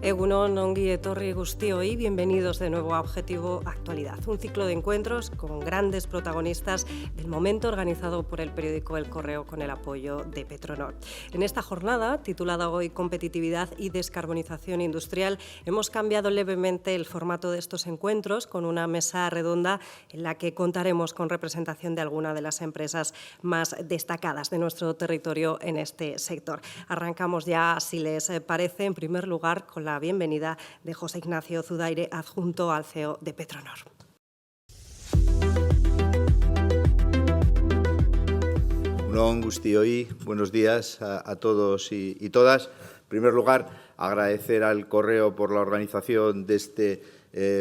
Egunon, ongi etorri guztioi, bienvenidos de nuevo a Objetivo Actualidad, un ciclo de encuentros con grandes protagonistas del momento organizado por el periódico El Correo con el apoyo de Petronor. En esta jornada, titulada hoy Competitividad y Descarbonización Industrial, hemos cambiado levemente el formato de estos encuentros con una mesa redonda en la que contaremos con representación de alguna de las empresas más destacadas de nuestro territorio en este sector. Arrancamos ya, si les parece, en primer lugar con la bienvenida de José Ignacio Zudaire, adjunto al CEO de Petronor. Egunon guztioi, buenos días a todos y todas. En primer lugar, agradecer al Correo por la organización de este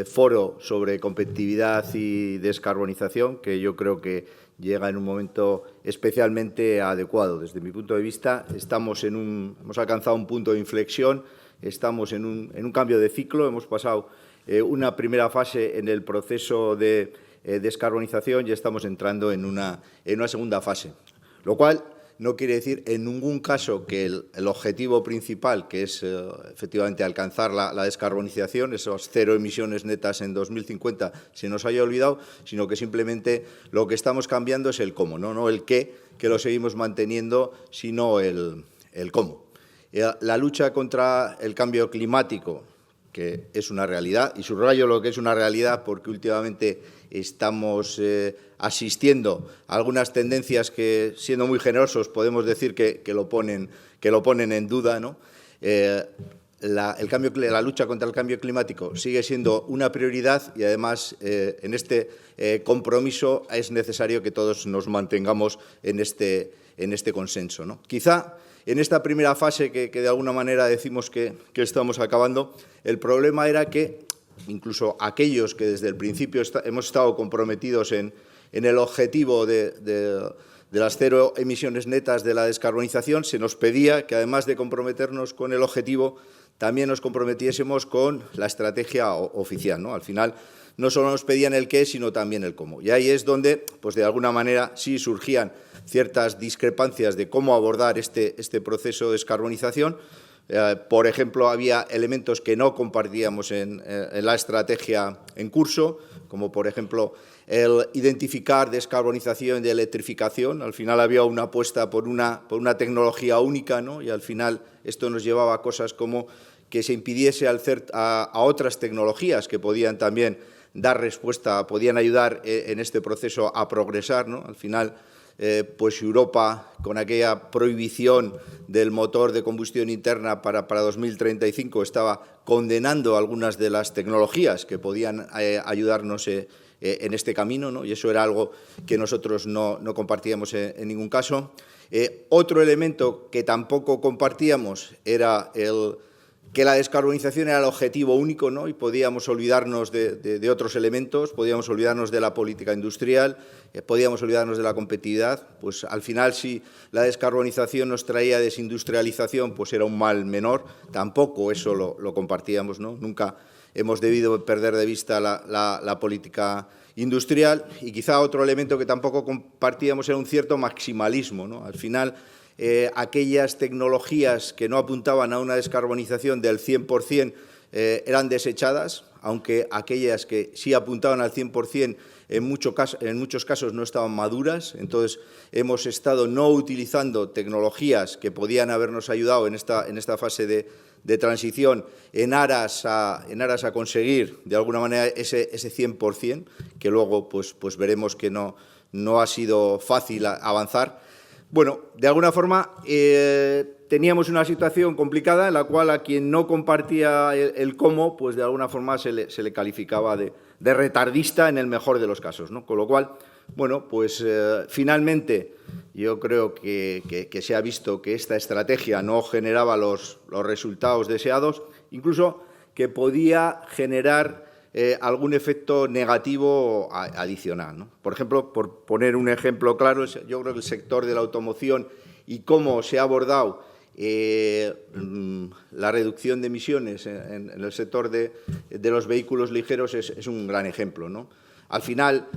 foro sobre competitividad y descarbonización, que yo creo que llega en un momento especialmente adecuado. Desde mi punto de vista, hemos alcanzado un punto de inflexión. Estamos en un cambio de ciclo, hemos pasado una primera fase en el proceso de descarbonización y estamos entrando en una segunda fase, lo cual no quiere decir en ningún caso que el objetivo principal, que es efectivamente alcanzar la descarbonización, esas 0 emisiones netas en 2050, se nos haya olvidado, sino que simplemente lo que estamos cambiando es el cómo, no el qué, que lo seguimos manteniendo, sino el cómo. La lucha contra el cambio climático, que es una realidad, y subrayo lo que es una realidad porque últimamente estamos asistiendo a algunas tendencias que, siendo muy generosos, podemos decir que lo ponen en duda, ¿no? La lucha contra el cambio climático sigue siendo una prioridad y, además, en este compromiso es necesario que todos nos mantengamos en este consenso, ¿no? Quizá en esta primera fase, que de alguna manera decimos que estamos acabando, el problema era que incluso aquellos que desde el principio hemos estado comprometidos en el objetivo de las 0 emisiones netas de la descarbonización, se nos pedía que, además de comprometernos con el objetivo, también nos comprometiésemos con la estrategia oficial, ¿no? Al final, no solo nos pedían el qué, sino también el cómo. Y ahí es donde, pues de alguna manera, sí surgían ciertas discrepancias de cómo abordar este proceso de descarbonización. Por ejemplo, había elementos que no compartíamos en la estrategia en curso, como por ejemplo el identificar descarbonización y electrificación. Al final había una apuesta por una tecnología única, ¿no? Y al final esto nos llevaba a cosas como que se impidiese a otras tecnologías que podían también dar respuesta, podían ayudar en este proceso a progresar, ¿no? Al final, pues Europa, con aquella prohibición del motor de combustión interna para 2035, estaba condenando algunas de las tecnologías que podían ayudarnos en este camino, ¿no? Y eso era algo que nosotros no compartíamos en ningún caso. Otro elemento que tampoco compartíamos era que la descarbonización era el objetivo único, ¿no? Y podíamos olvidarnos de otros elementos, podíamos olvidarnos de la política industrial, podíamos olvidarnos de la competitividad. Pues al final, si la descarbonización nos traía desindustrialización, pues era un mal menor. Tampoco eso lo compartíamos, ¿no? Nunca hemos debido perder de vista la política industrial. Y quizá otro elemento que tampoco compartíamos era un cierto maximalismo, ¿no? Al final, aquellas tecnologías que no apuntaban a una descarbonización del 100% eran desechadas, aunque aquellas que sí apuntaban al 100% en muchos casos no estaban maduras. Entonces, hemos estado no utilizando tecnologías que podían habernos ayudado en esta fase de transición en aras a conseguir, de alguna manera, ese 100%, que luego pues veremos que no ha sido fácil avanzar. Bueno, de alguna forma teníamos una situación complicada en la cual a quien no compartía el cómo, pues de alguna forma se le calificaba de retardista en el mejor de los casos, ¿no? Con lo cual, bueno, pues finalmente yo creo que se ha visto que esta estrategia no generaba los resultados deseados, incluso que podía generar algún efecto negativo adicional, ¿no? Por ejemplo, por poner un ejemplo claro, yo creo que el sector de la automoción y cómo se ha abordado la reducción de emisiones en el sector de los vehículos ligeros es un gran ejemplo, ¿no? Al final,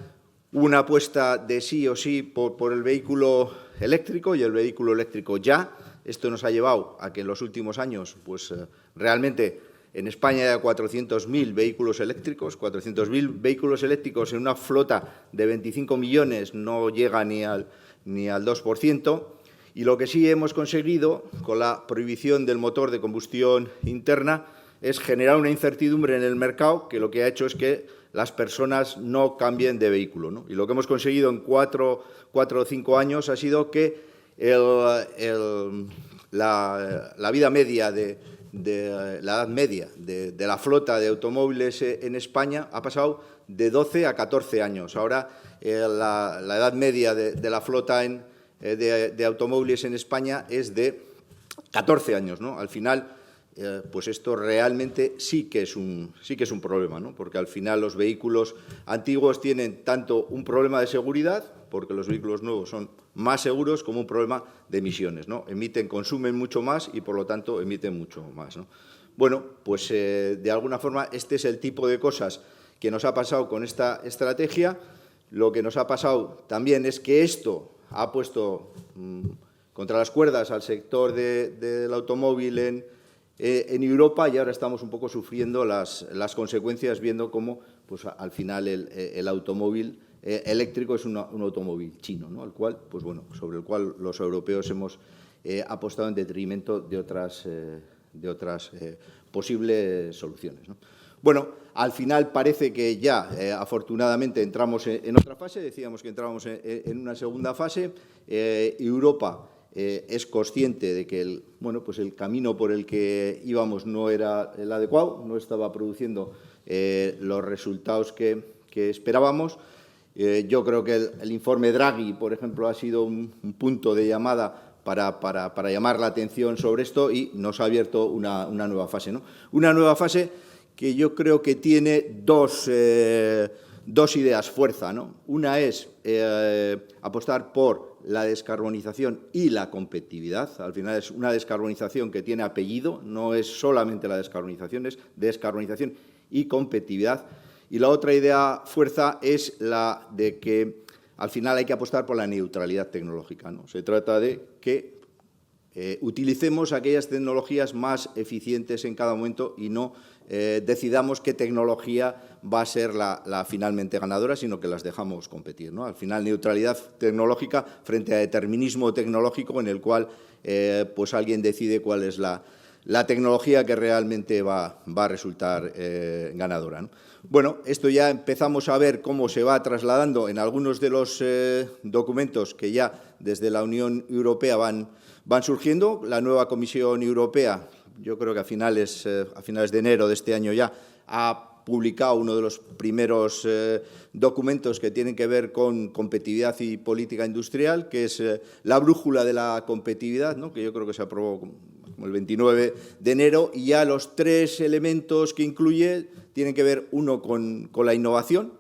una apuesta de sí o sí por el vehículo eléctrico y el vehículo eléctrico ya. Esto nos ha llevado a que en los últimos años pues, realmente En España hay 400.000 vehículos eléctricos. 400.000 vehículos eléctricos en una flota de 25 millones no llega ni al 2%. Y lo que sí hemos conseguido con la prohibición del motor de combustión interna es generar una incertidumbre en el mercado que lo que ha hecho es que las personas no cambien de vehículo, ¿no? Y lo que hemos conseguido en 4 o 5 años ha sido que la vida media la edad media de la flota de automóviles en España ha pasado de 12 a 14 años. Ahora la edad media de la flota de automóviles en España es de 14 años, ¿no? Al final, pues esto realmente sí que es un problema, ¿no? Porque al final los vehículos antiguos tienen tanto un problema de seguridad, porque los vehículos nuevos son más seguros, como un problema de emisiones, ¿no? Consumen mucho más y, por lo tanto, emiten mucho más, ¿no? Bueno, pues de alguna forma este es el tipo de cosas que nos ha pasado con esta estrategia. Lo que nos ha pasado también es que esto ha puesto contra las cuerdas al sector del automóvil en Europa, y ahora estamos un poco sufriendo las consecuencias, viendo cómo pues, al final el automóvil eléctrico es un automóvil chino, ¿no? Sobre el cual los europeos hemos apostado en detrimento de otras posibles soluciones, ¿no? Bueno, al final parece que ya, afortunadamente, entramos en otra fase. Decíamos que entrábamos en una segunda fase. Europa es consciente de que el camino por el que íbamos no era el adecuado, no estaba produciendo los resultados que esperábamos. Yo creo que el informe Draghi, por ejemplo, ha sido un punto de llamada para llamar la atención sobre esto, y nos ha abierto una nueva fase, ¿no? Una nueva fase que yo creo que tiene dos ideas fuerza, ¿no? Una es apostar por la descarbonización y la competitividad. Al final es una descarbonización que tiene apellido, no es solamente la descarbonización, es descarbonización y competitividad. Y la otra idea fuerza es la de que al final hay que apostar por la neutralidad tecnológica, ¿no? Se trata de que utilicemos aquellas tecnologías más eficientes en cada momento y no decidamos qué tecnología va a ser la finalmente ganadora, sino que las dejamos competir, ¿no? Al final, neutralidad tecnológica frente a determinismo tecnológico en el cual pues alguien decide cuál es la tecnología que realmente va a resultar ganadora, ¿no? Bueno, esto ya empezamos a ver cómo se va trasladando en algunos de los documentos que ya desde la Unión Europea van surgiendo. La nueva Comisión Europea, yo creo que a finales de enero de este año ya, ha publicado uno de los primeros documentos que tienen que ver con competitividad y política industrial, que es la brújula de la competitividad, ¿no? Que yo creo que se aprobó como el 29 de enero, y ya los 3 elementos que incluye tienen que ver, uno, con la innovación.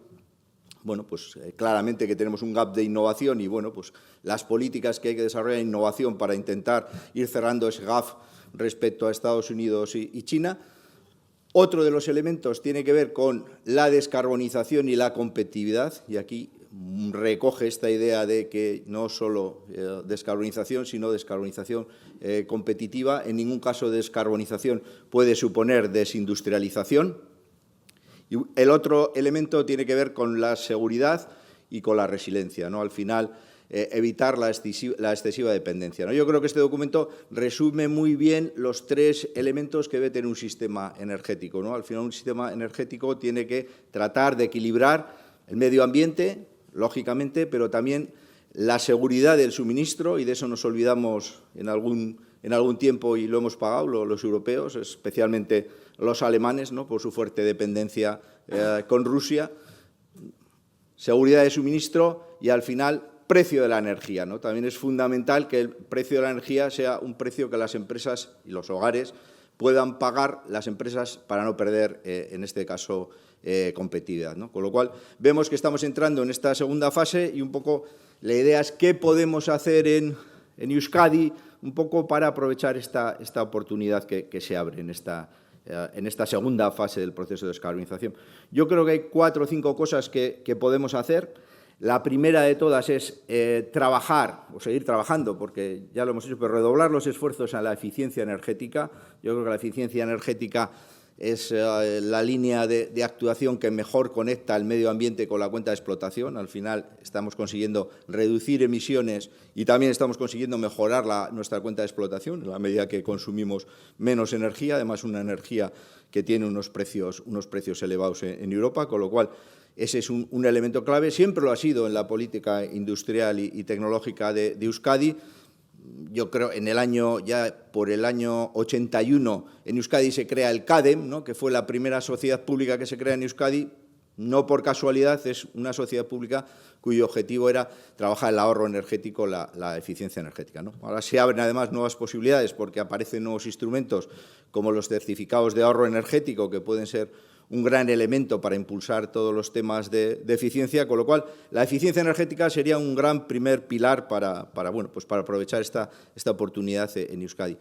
Bueno, pues claramente que tenemos un gap de innovación y, bueno, pues las políticas que hay que desarrollar en innovación para intentar ir cerrando ese gap respecto a Estados Unidos y China. Otro de los elementos tiene que ver con la descarbonización y la competitividad, y aquí recoge esta idea de que no solo descarbonización, sino descarbonización competitiva. En ningún caso descarbonización puede suponer desindustrialización. Y el otro elemento tiene que ver con la seguridad y con la resiliencia, ¿no? Al final, evitar la excesiva dependencia, ¿no? Yo creo que este documento resume muy bien los 3 elementos que debe tener un sistema energético, ¿no? Al final, un sistema energético tiene que tratar de equilibrar el medio ambiente, lógicamente, pero también la seguridad del suministro, y de eso nos olvidamos en algún tiempo y lo hemos pagado los europeos, especialmente los alemanes, ¿no? Por su fuerte dependencia con Rusia. Seguridad de suministro y, al final, precio de la energía, ¿no? También es fundamental que el precio de la energía sea un precio que las empresas y los hogares puedan pagar, las empresas, para no perder, en este caso, competitividad, ¿no? Con lo cual, vemos que estamos entrando en esta segunda fase, y un poco la idea es qué podemos hacer en Euskadi un poco para aprovechar esta oportunidad que se abre en esta segunda fase del proceso de descarbonización. Yo creo que hay 4 o 5 cosas que podemos hacer. La primera de todas es trabajar, o seguir trabajando, porque ya lo hemos hecho, pero redoblar los esfuerzos a la eficiencia energética. Yo creo que la eficiencia energética es la línea de actuación que mejor conecta el medio ambiente con la cuenta de explotación. Al final estamos consiguiendo reducir emisiones y también estamos consiguiendo mejorar nuestra cuenta de explotación en la medida que consumimos menos energía, además una energía que tiene unos precios elevados en Europa, con lo cual ese es un elemento clave. Siempre lo ha sido en la política industrial y tecnológica de Euskadi. Yo creo por el año 81 en Euskadi se crea el CADEM, ¿no?, que fue la primera sociedad pública que se crea en Euskadi. No por casualidad, es una sociedad pública cuyo objetivo era trabajar el ahorro energético, la eficiencia energética, ¿no? Ahora se abren además nuevas posibilidades porque aparecen nuevos instrumentos como los certificados de ahorro energético, que pueden ser un gran elemento para impulsar todos los temas de eficiencia, con lo cual la eficiencia energética sería un gran primer pilar para aprovechar esta oportunidad en Euskadi.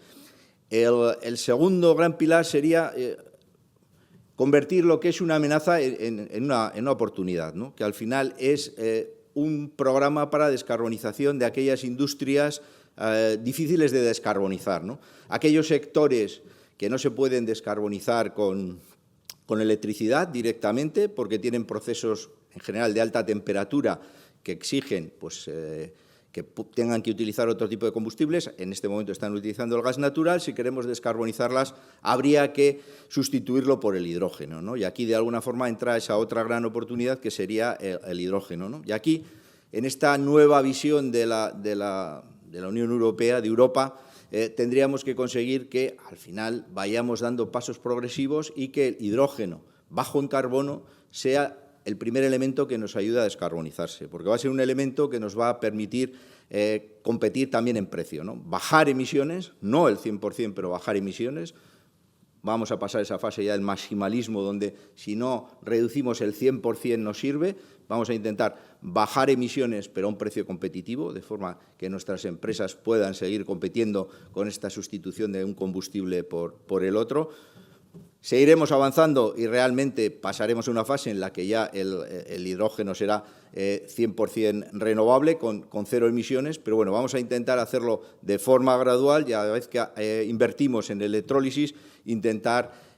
El segundo gran pilar sería convertir lo que es una amenaza en una oportunidad, ¿no?, que al final es un programa para descarbonización de aquellas industrias difíciles de descarbonizar, ¿no? Aquellos sectores que no se pueden descarbonizar con electricidad directamente, porque tienen procesos en general de alta temperatura que exigen que tengan que utilizar otro tipo de combustibles. En este momento están utilizando el gas natural. Si queremos descarbonizarlas, habría que sustituirlo por el hidrógeno, ¿no? Y aquí, de alguna forma, entra esa otra gran oportunidad que sería el hidrógeno, ¿no? Y aquí, en esta nueva visión de la Unión Europea, de Europa, tendríamos que conseguir que, al final, vayamos dando pasos progresivos y que el hidrógeno bajo en carbono sea el primer elemento que nos ayuda a descarbonizarse, porque va a ser un elemento que nos va a permitir competir también en precio, ¿no? Bajar emisiones, no el 100%, pero bajar emisiones. Vamos a pasar esa fase ya del maximalismo, donde si no reducimos el 100% nos sirve. Vamos a intentar bajar emisiones, pero a un precio competitivo, de forma que nuestras empresas puedan seguir compitiendo con esta sustitución de un combustible por el otro. Seguiremos avanzando y realmente pasaremos a una fase en la que ya el hidrógeno será 100% renovable, con cero emisiones, pero bueno, vamos a intentar hacerlo de forma gradual y a la vez que invertimos en electrólisis, intentar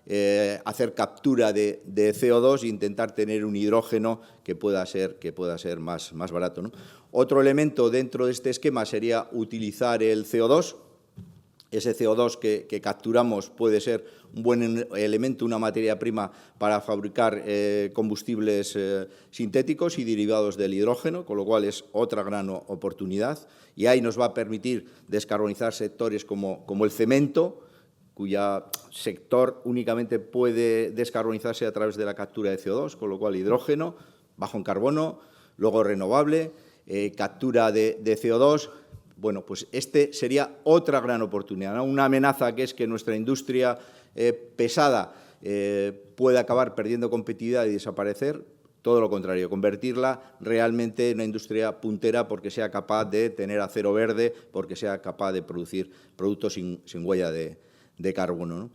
hacer captura de CO2 e intentar tener un hidrógeno que pueda ser más barato, ¿no? Otro elemento dentro de este esquema sería utilizar el CO2. Ese CO2 que capturamos puede ser un buen elemento, una materia prima para fabricar combustibles sintéticos y derivados del hidrógeno, con lo cual es otra gran oportunidad. Y ahí nos va a permitir descarbonizar sectores como el cemento, cuyo sector únicamente puede descarbonizarse a través de la captura de CO2, con lo cual hidrógeno, bajo en carbono, luego renovable, captura de CO2. Bueno, pues este sería otra gran oportunidad, ¿no? Una amenaza que es que nuestra industria pesada puede acabar perdiendo competitividad y desaparecer. Todo lo contrario, convertirla realmente en una industria puntera porque sea capaz de tener acero verde, porque sea capaz de producir productos sin huella de carbono, ¿no?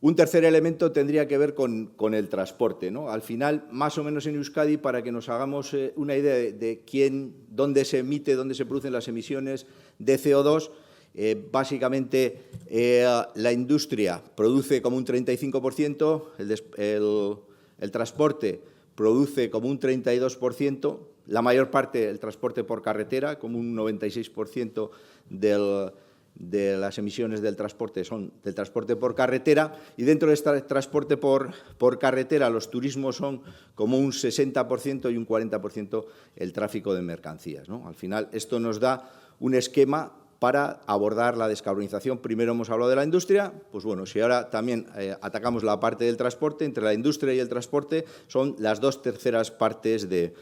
Un tercer elemento tendría que ver con el transporte, ¿no? Al final, más o menos en Euskadi, para que nos hagamos una idea de dónde se emite, dónde se producen las emisiones de CO2, básicamente la industria produce como un 35%, el transporte produce como un 32%, la mayor parte el transporte por carretera, como un 96% de las emisiones del transporte son del transporte por carretera, y dentro de este transporte por carretera los turismos son como un 60% y un 40% el tráfico de mercancías, ¿no? Al final, esto nos da un esquema para abordar la descarbonización. Primero hemos hablado de la industria, pues bueno, si ahora también atacamos la parte del transporte, entre la industria y el transporte son las dos terceras partes de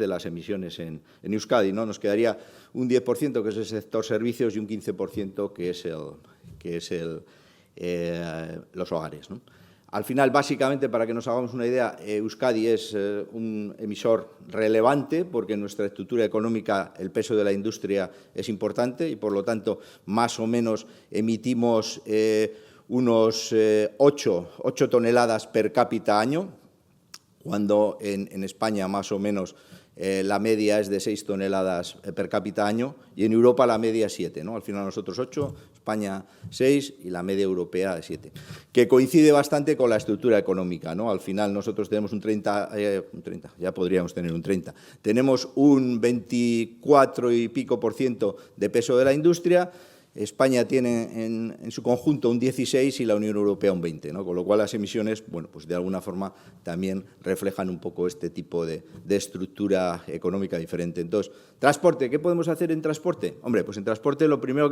las emisiones en Euskadi, ¿no? Nos quedaría un 10% que es el sector servicios y un 15% que es los hogares, ¿no? Al final, básicamente, para que nos hagamos una idea, Euskadi es un emisor relevante porque en nuestra estructura económica el peso de la industria es importante y, por lo tanto, más o menos emitimos unos 8 toneladas per cápita año, cuando en España más o menos la media es de 6 toneladas per cápita año y en Europa la media es 7, ¿no? Al final nosotros 8, España 6 y la media europea es 7, que coincide bastante con la estructura económica, ¿no? Al final nosotros tenemos un 30, ya podríamos tener un 30, tenemos un 24 y pico % de peso de la industria. España tiene en su conjunto un 16 y la Unión Europea un 20, ¿no? Con lo cual las emisiones, bueno, pues de alguna forma también reflejan un poco este tipo de estructura económica diferente. Entonces, transporte, ¿qué podemos hacer en transporte? Hombre, pues en transporte lo primero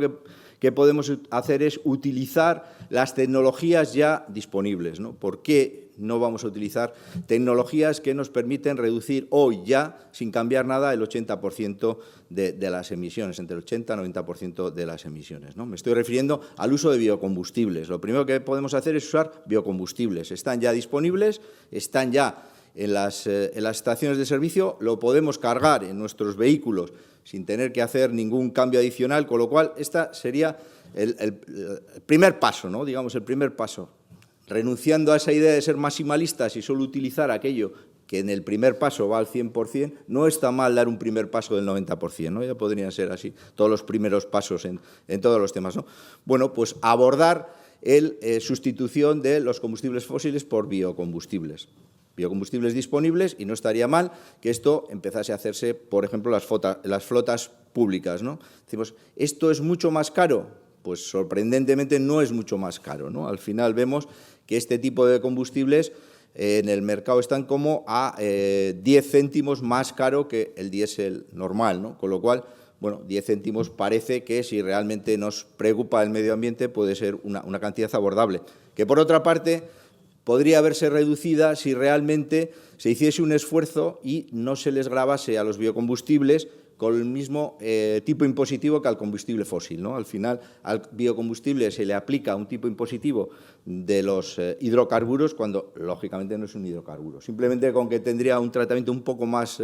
que podemos hacer es utilizar las tecnologías ya disponibles, ¿no? ¿Por qué no vamos a utilizar tecnologías que nos permiten reducir hoy ya, sin cambiar nada, el 80% de las emisiones, entre el 80 y 90% de las emisiones, ¿no? Me estoy refiriendo al uso de biocombustibles. Lo primero que podemos hacer es usar biocombustibles. Están ya disponibles, están ya en las estaciones de servicio, lo podemos cargar en nuestros vehículos sin tener que hacer ningún cambio adicional, con lo cual esta sería el primer paso, ¿no? Digamos, el primer paso. Renunciando a esa idea de ser maximalistas y solo utilizar aquello que en el primer paso va al 100%, no está mal dar un primer paso del 90%, ¿no? Ya podrían ser así todos los primeros pasos en todos los temas, ¿no? Bueno, pues abordar la sustitución de los combustibles fósiles por biocombustibles disponibles, y no estaría mal que esto empezase a hacerse, por ejemplo, las flotas públicas, ¿no? Decimos, ¿esto es mucho más caro? Pues sorprendentemente no es mucho más caro, ¿no? Al final vemos que este tipo de combustibles en el mercado están como a 10 céntimos más caro que el diésel normal, ¿no? Con lo cual, bueno, 10 céntimos parece que si realmente nos preocupa el medio ambiente puede ser una cantidad abordable, que por otra parte podría verse reducida si realmente se hiciese un esfuerzo y no se les gravase a los biocombustibles con el mismo tipo impositivo que al combustible fósil, ¿no? Al final, al biocombustible se le aplica un tipo impositivo de los hidrocarburos cuando, lógicamente, no es un hidrocarburo. Simplemente con que tendría un tratamiento un poco más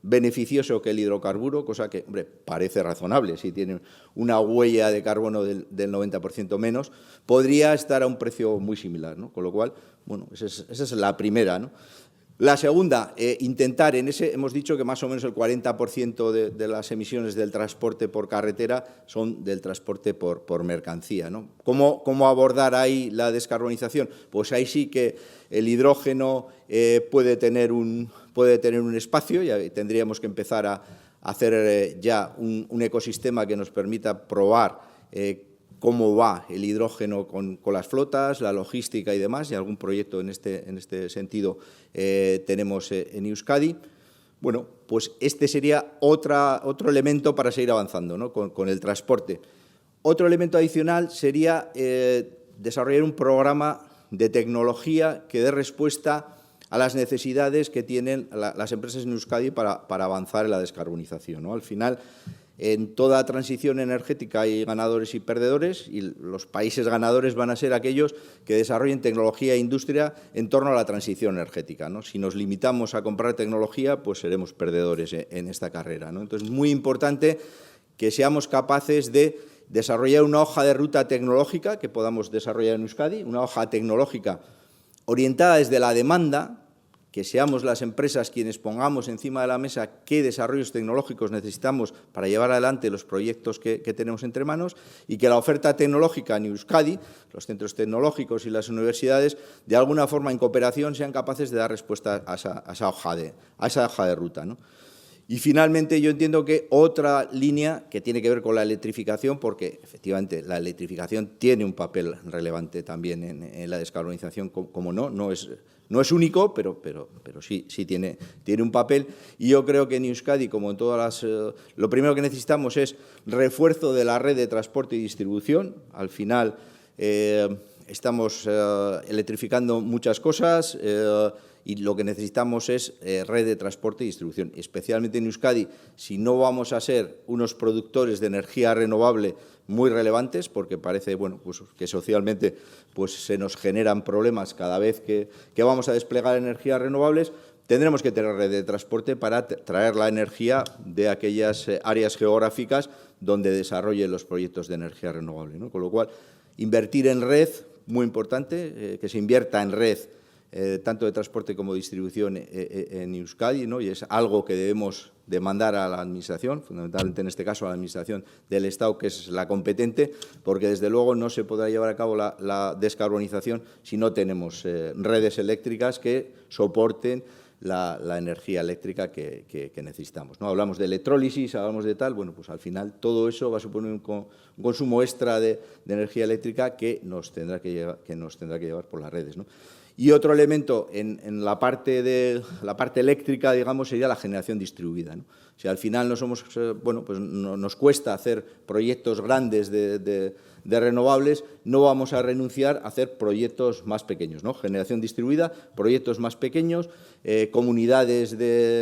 beneficioso que el hidrocarburo, cosa que, hombre, parece razonable. Si tiene una huella de carbono del 90% menos, podría estar a un precio muy similar, ¿no? Con lo cual, bueno, esa es la primera, ¿no? La segunda, intentar, hemos dicho que más o menos el 40% de las emisiones del transporte por carretera son del transporte por mercancía, ¿no? ¿Cómo abordar ahí la descarbonización? Pues ahí sí que el hidrógeno puede tener un espacio, y tendríamos que empezar a hacer ya un ecosistema que nos permita probar cómo va el hidrógeno con las flotas, la logística y demás, y algún proyecto en este sentido tenemos en Euskadi. Bueno, pues este sería otro elemento para seguir avanzando, ¿no? con el transporte. Otro elemento adicional sería desarrollar un programa de tecnología que dé respuesta a las necesidades que tienen las empresas en Euskadi para avanzar en la descarbonización, ¿no? Al final, en toda transición energética hay ganadores y perdedores, y los países ganadores van a ser aquellos que desarrollen tecnología e industria en torno a la transición energética, ¿no? Si nos limitamos a comprar tecnología, pues seremos perdedores en esta carrera, ¿no? Entonces, es muy importante que seamos capaces de desarrollar una hoja de ruta tecnológica que podamos desarrollar en Euskadi, una hoja tecnológica orientada desde la demanda, que seamos las empresas quienes pongamos encima de la mesa qué desarrollos tecnológicos necesitamos para llevar adelante los proyectos que tenemos entre manos, y que la oferta tecnológica en Euskadi, los centros tecnológicos y las universidades, de alguna forma en cooperación sean capaces de dar respuesta a esa hoja de ruta, ¿no? Y finalmente yo entiendo que otra línea que tiene que ver con la electrificación, porque efectivamente la electrificación tiene un papel relevante también en la descarbonización, como no es único, pero sí tiene un papel. Y yo creo que en Euskadi, como en todas lo primero que necesitamos es refuerzo de la red de transporte y distribución. Al final estamos electrificando muchas cosas, y lo que necesitamos es red de transporte y distribución. Especialmente en Euskadi, si no vamos a ser unos productores de energía renovable muy relevantes, porque parece pues que socialmente pues se nos generan problemas cada vez que vamos a desplegar energías renovables, tendremos que tener red de transporte para traer la energía de aquellas áreas geográficas donde desarrollen los proyectos de energía renovable, ¿no? Con lo cual, invertir en red, muy importante, que se invierta en red tanto de transporte como distribución en Euskadi, ¿no? Y es algo que debemos demandar a la Administración, fundamentalmente en este caso a la Administración del Estado, que es la competente, porque desde luego no se podrá llevar a cabo la descarbonización si no tenemos redes eléctricas que soporten la energía eléctrica que necesitamos, ¿no? Hablamos de electrólisis, hablamos de tal, bueno, pues al final todo eso va a suponer un consumo extra de energía eléctrica que nos tendrá que llevar por las redes, ¿no? Y otro elemento en la parte eléctrica, digamos, sería la generación distribuida, ¿no? Si al final nos cuesta hacer proyectos grandes de renovables, no vamos a renunciar a hacer proyectos más pequeños, ¿no? Generación distribuida, proyectos más pequeños, comunidades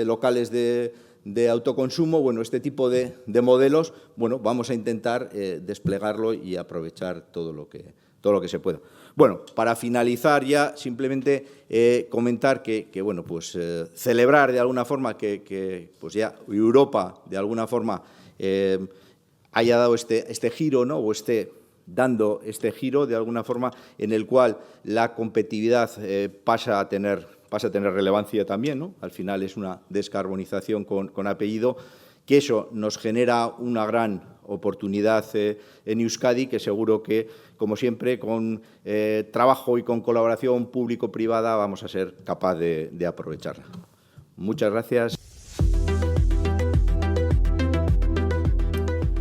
locales de autoconsumo, bueno, este tipo de modelos, bueno, vamos a intentar desplegarlo y aprovechar todo lo que se pueda. Bueno, para finalizar ya, simplemente comentar que bueno, pues celebrar de alguna forma que pues ya Europa, de alguna forma, haya dado este giro, ¿no? O dando este giro, de alguna forma, en el cual la competitividad pasa a tener relevancia también, ¿no? Al final es una descarbonización con apellido, que eso nos genera una gran oportunidad en Euskadi, que seguro que, como siempre, con trabajo y con colaboración público-privada vamos a ser capaz de aprovecharla. Muchas gracias.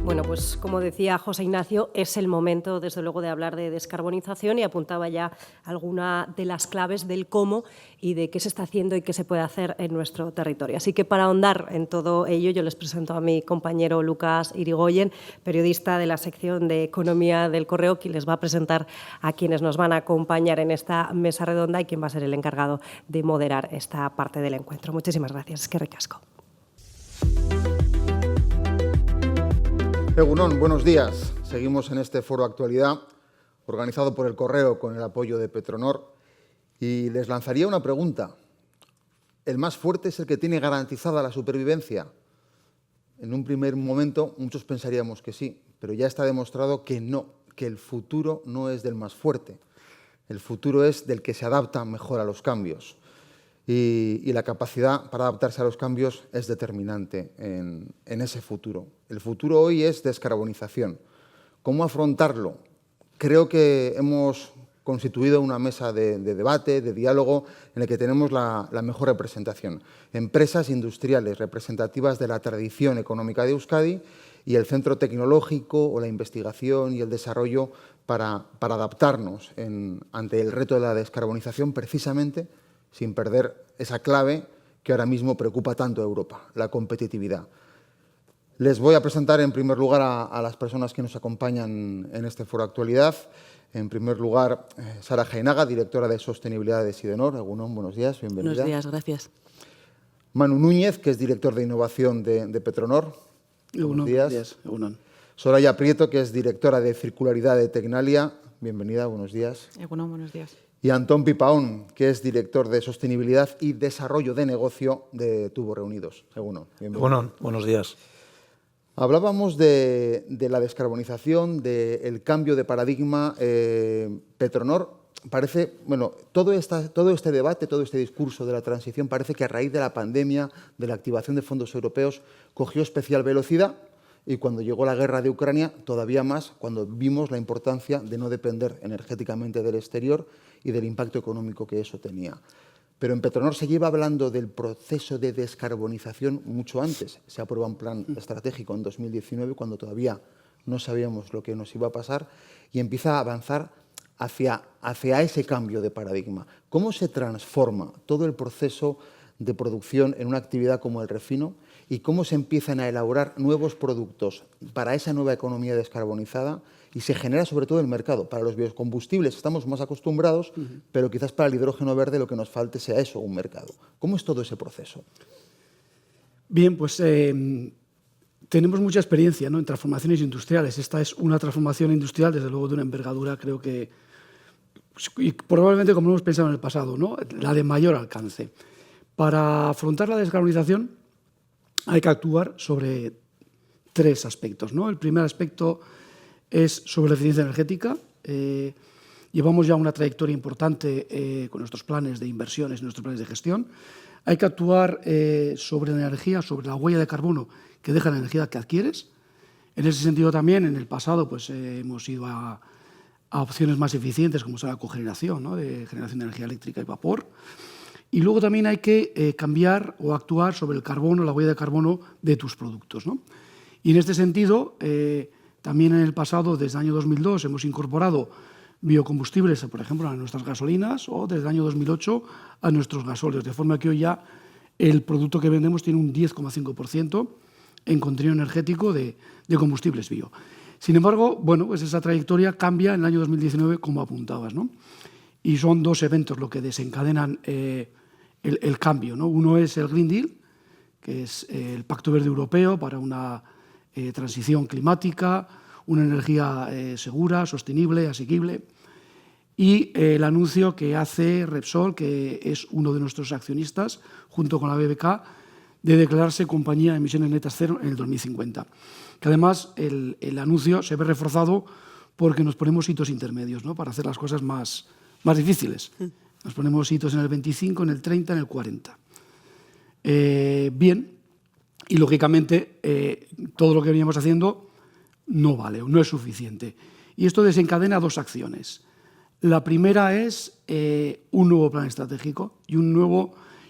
Bueno, pues como decía José Ignacio, es el momento, desde luego, de hablar de descarbonización y apuntaba ya alguna de las claves del cómo y de qué se está haciendo y qué se puede hacer en nuestro territorio. Así que para ahondar en todo ello, yo les presento a mi compañero Lucas Irigoyen, periodista de la sección de Economía del Correo, quien les va a presentar a quienes nos van a acompañar en esta mesa redonda y quien va a ser el encargado de moderar esta parte del encuentro. Muchísimas gracias. Eskerrik asko. Egunon, buenos días. Seguimos en este foro Actualidad, organizado por El Correo con el apoyo de Petronor, y les lanzaría una pregunta. ¿El más fuerte es el que tiene garantizada la supervivencia? En un primer momento muchos pensaríamos que sí, pero ya está demostrado que no, que el futuro no es del más fuerte. El futuro es del que se adapta mejor a los cambios. Y la capacidad para adaptarse a los cambios es determinante en ese futuro. El futuro hoy es descarbonización. ¿Cómo afrontarlo? Creo que hemos constituido una mesa de debate, de diálogo, en el que tenemos la mejor representación. Empresas industriales representativas de la tradición económica de Euskadi y el centro tecnológico o la investigación y el desarrollo para adaptarnos ante el reto de la descarbonización, precisamente sin perder esa clave que ahora mismo preocupa tanto a Europa, la competitividad. Les voy a presentar en primer lugar a las personas que nos acompañan en este foro Actualidad. En primer lugar, Sara Jainaga, directora de Sostenibilidad de Sidenor. Egunon, buenos días, bienvenida. Buenos días, gracias. Manu Núñez, que es director de Innovación de Petronor. Egunon, buenos días. Egunon. Soraya Prieto, que es directora de Circularidad de Tecnalia. Bienvenida, buenos días. Egunon, buenos días. Y Antón Pipaón, que es director de Sostenibilidad y Desarrollo de Negocio de Tubos Reunidos. Egunon, bienvenido. Egunon, buenos días. Hablábamos de la descarbonización, del cambio de paradigma. Petronor parece, bueno, todo este debate, todo este discurso de la transición parece que a raíz de la pandemia, de la activación de fondos europeos, cogió especial velocidad. Y cuando llegó la guerra de Ucrania, todavía más, cuando vimos la importancia de no depender energéticamente del exterior y del impacto económico que eso tenía. Pero en Petronor se lleva hablando del proceso de descarbonización mucho antes. Se aprueba un plan estratégico en 2019, cuando todavía no sabíamos lo que nos iba a pasar, y empieza a avanzar hacia ese cambio de paradigma. ¿Cómo se transforma todo el proceso de producción en una actividad como el refino? Y cómo se empiezan a elaborar nuevos productos para esa nueva economía descarbonizada y se genera sobre todo el mercado. Para los biocombustibles estamos más acostumbrados, pero quizás para el hidrógeno verde lo que nos falte sea eso, un mercado. ¿Cómo es todo ese proceso? Bien, pues tenemos mucha experiencia, ¿no?, en transformaciones industriales. Esta es una transformación industrial, desde luego, de una envergadura, creo que, y probablemente como hemos pensado en el pasado, ¿no?, la de mayor alcance. Para afrontar la descarbonización hay que actuar sobre tres aspectos, ¿no? El primer aspecto es sobre la eficiencia energética. llevamos ya una trayectoria importante con nuestros planes de inversiones y nuestros planes de gestión. Hay que actuar sobre la energía, sobre la huella de carbono que deja la energía que adquieres. En ese sentido también, en el pasado, pues hemos ido a opciones más eficientes, como son la cogeneración, ¿no?, de generación de energía eléctrica y vapor. Y luego también hay que cambiar o actuar sobre el carbono, la huella de carbono de tus productos, ¿no? Y en este sentido, también en el pasado, desde el año 2002, hemos incorporado biocombustibles, por ejemplo, a nuestras gasolinas, o desde el año 2008 a nuestros gasóleos, de forma que hoy ya el producto que vendemos tiene un 10,5% en contenido energético de combustibles bio. Sin embargo, bueno, pues esa trayectoria cambia en el año 2019, como apuntabas, ¿no? Y son dos eventos lo que desencadenan el cambio, ¿no? Uno es el Green Deal, que es el Pacto Verde Europeo para una transición climática, una energía segura, sostenible, asequible, y el anuncio que hace Repsol, que es uno de nuestros accionistas, junto con la BBK, de declararse compañía de emisiones netas cero en el 2050. Que además el anuncio se ve reforzado porque nos ponemos hitos intermedios, ¿no?, para hacer las cosas más difíciles. Nos ponemos hitos en el 25, en el 30, en el 40. Bien, y lógicamente todo lo que veníamos haciendo no vale, no es suficiente. Y esto desencadena dos acciones. La primera es un nuevo plan estratégico y una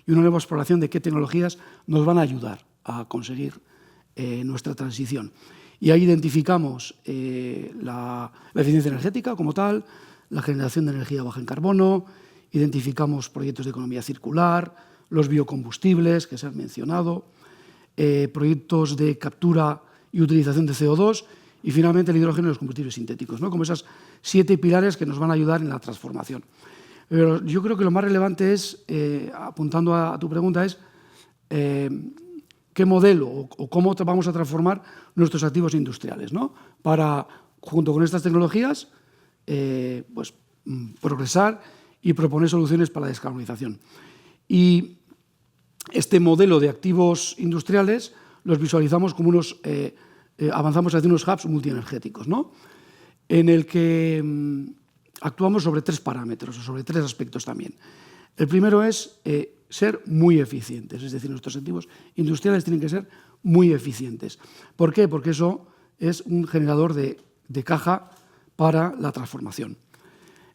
nueva exploración de qué tecnologías nos van a ayudar a conseguir nuestra transición. Y ahí identificamos la eficiencia energética como tal, la generación de energía baja en carbono, identificamos proyectos de economía circular, los biocombustibles que se han mencionado, proyectos de captura y utilización de CO2 y finalmente el hidrógeno y los combustibles sintéticos, ¿no?, como esas 7 pilares que nos van a ayudar en la transformación. Pero yo creo que lo más relevante es, apuntando a tu pregunta, es qué modelo o cómo vamos a transformar nuestros activos industriales, ¿no?, para, junto con estas tecnologías, pues, progresar y proponer soluciones para la descarbonización. Y este modelo de activos industriales los visualizamos como avanzamos hacia unos hubs multienergéticos, ¿no?, en el que actuamos sobre 3 parámetros o sobre 3 aspectos también. El primero es ser muy eficientes, es decir, nuestros activos industriales tienen que ser muy eficientes. ¿Por qué? Porque eso es un generador de caja para la transformación.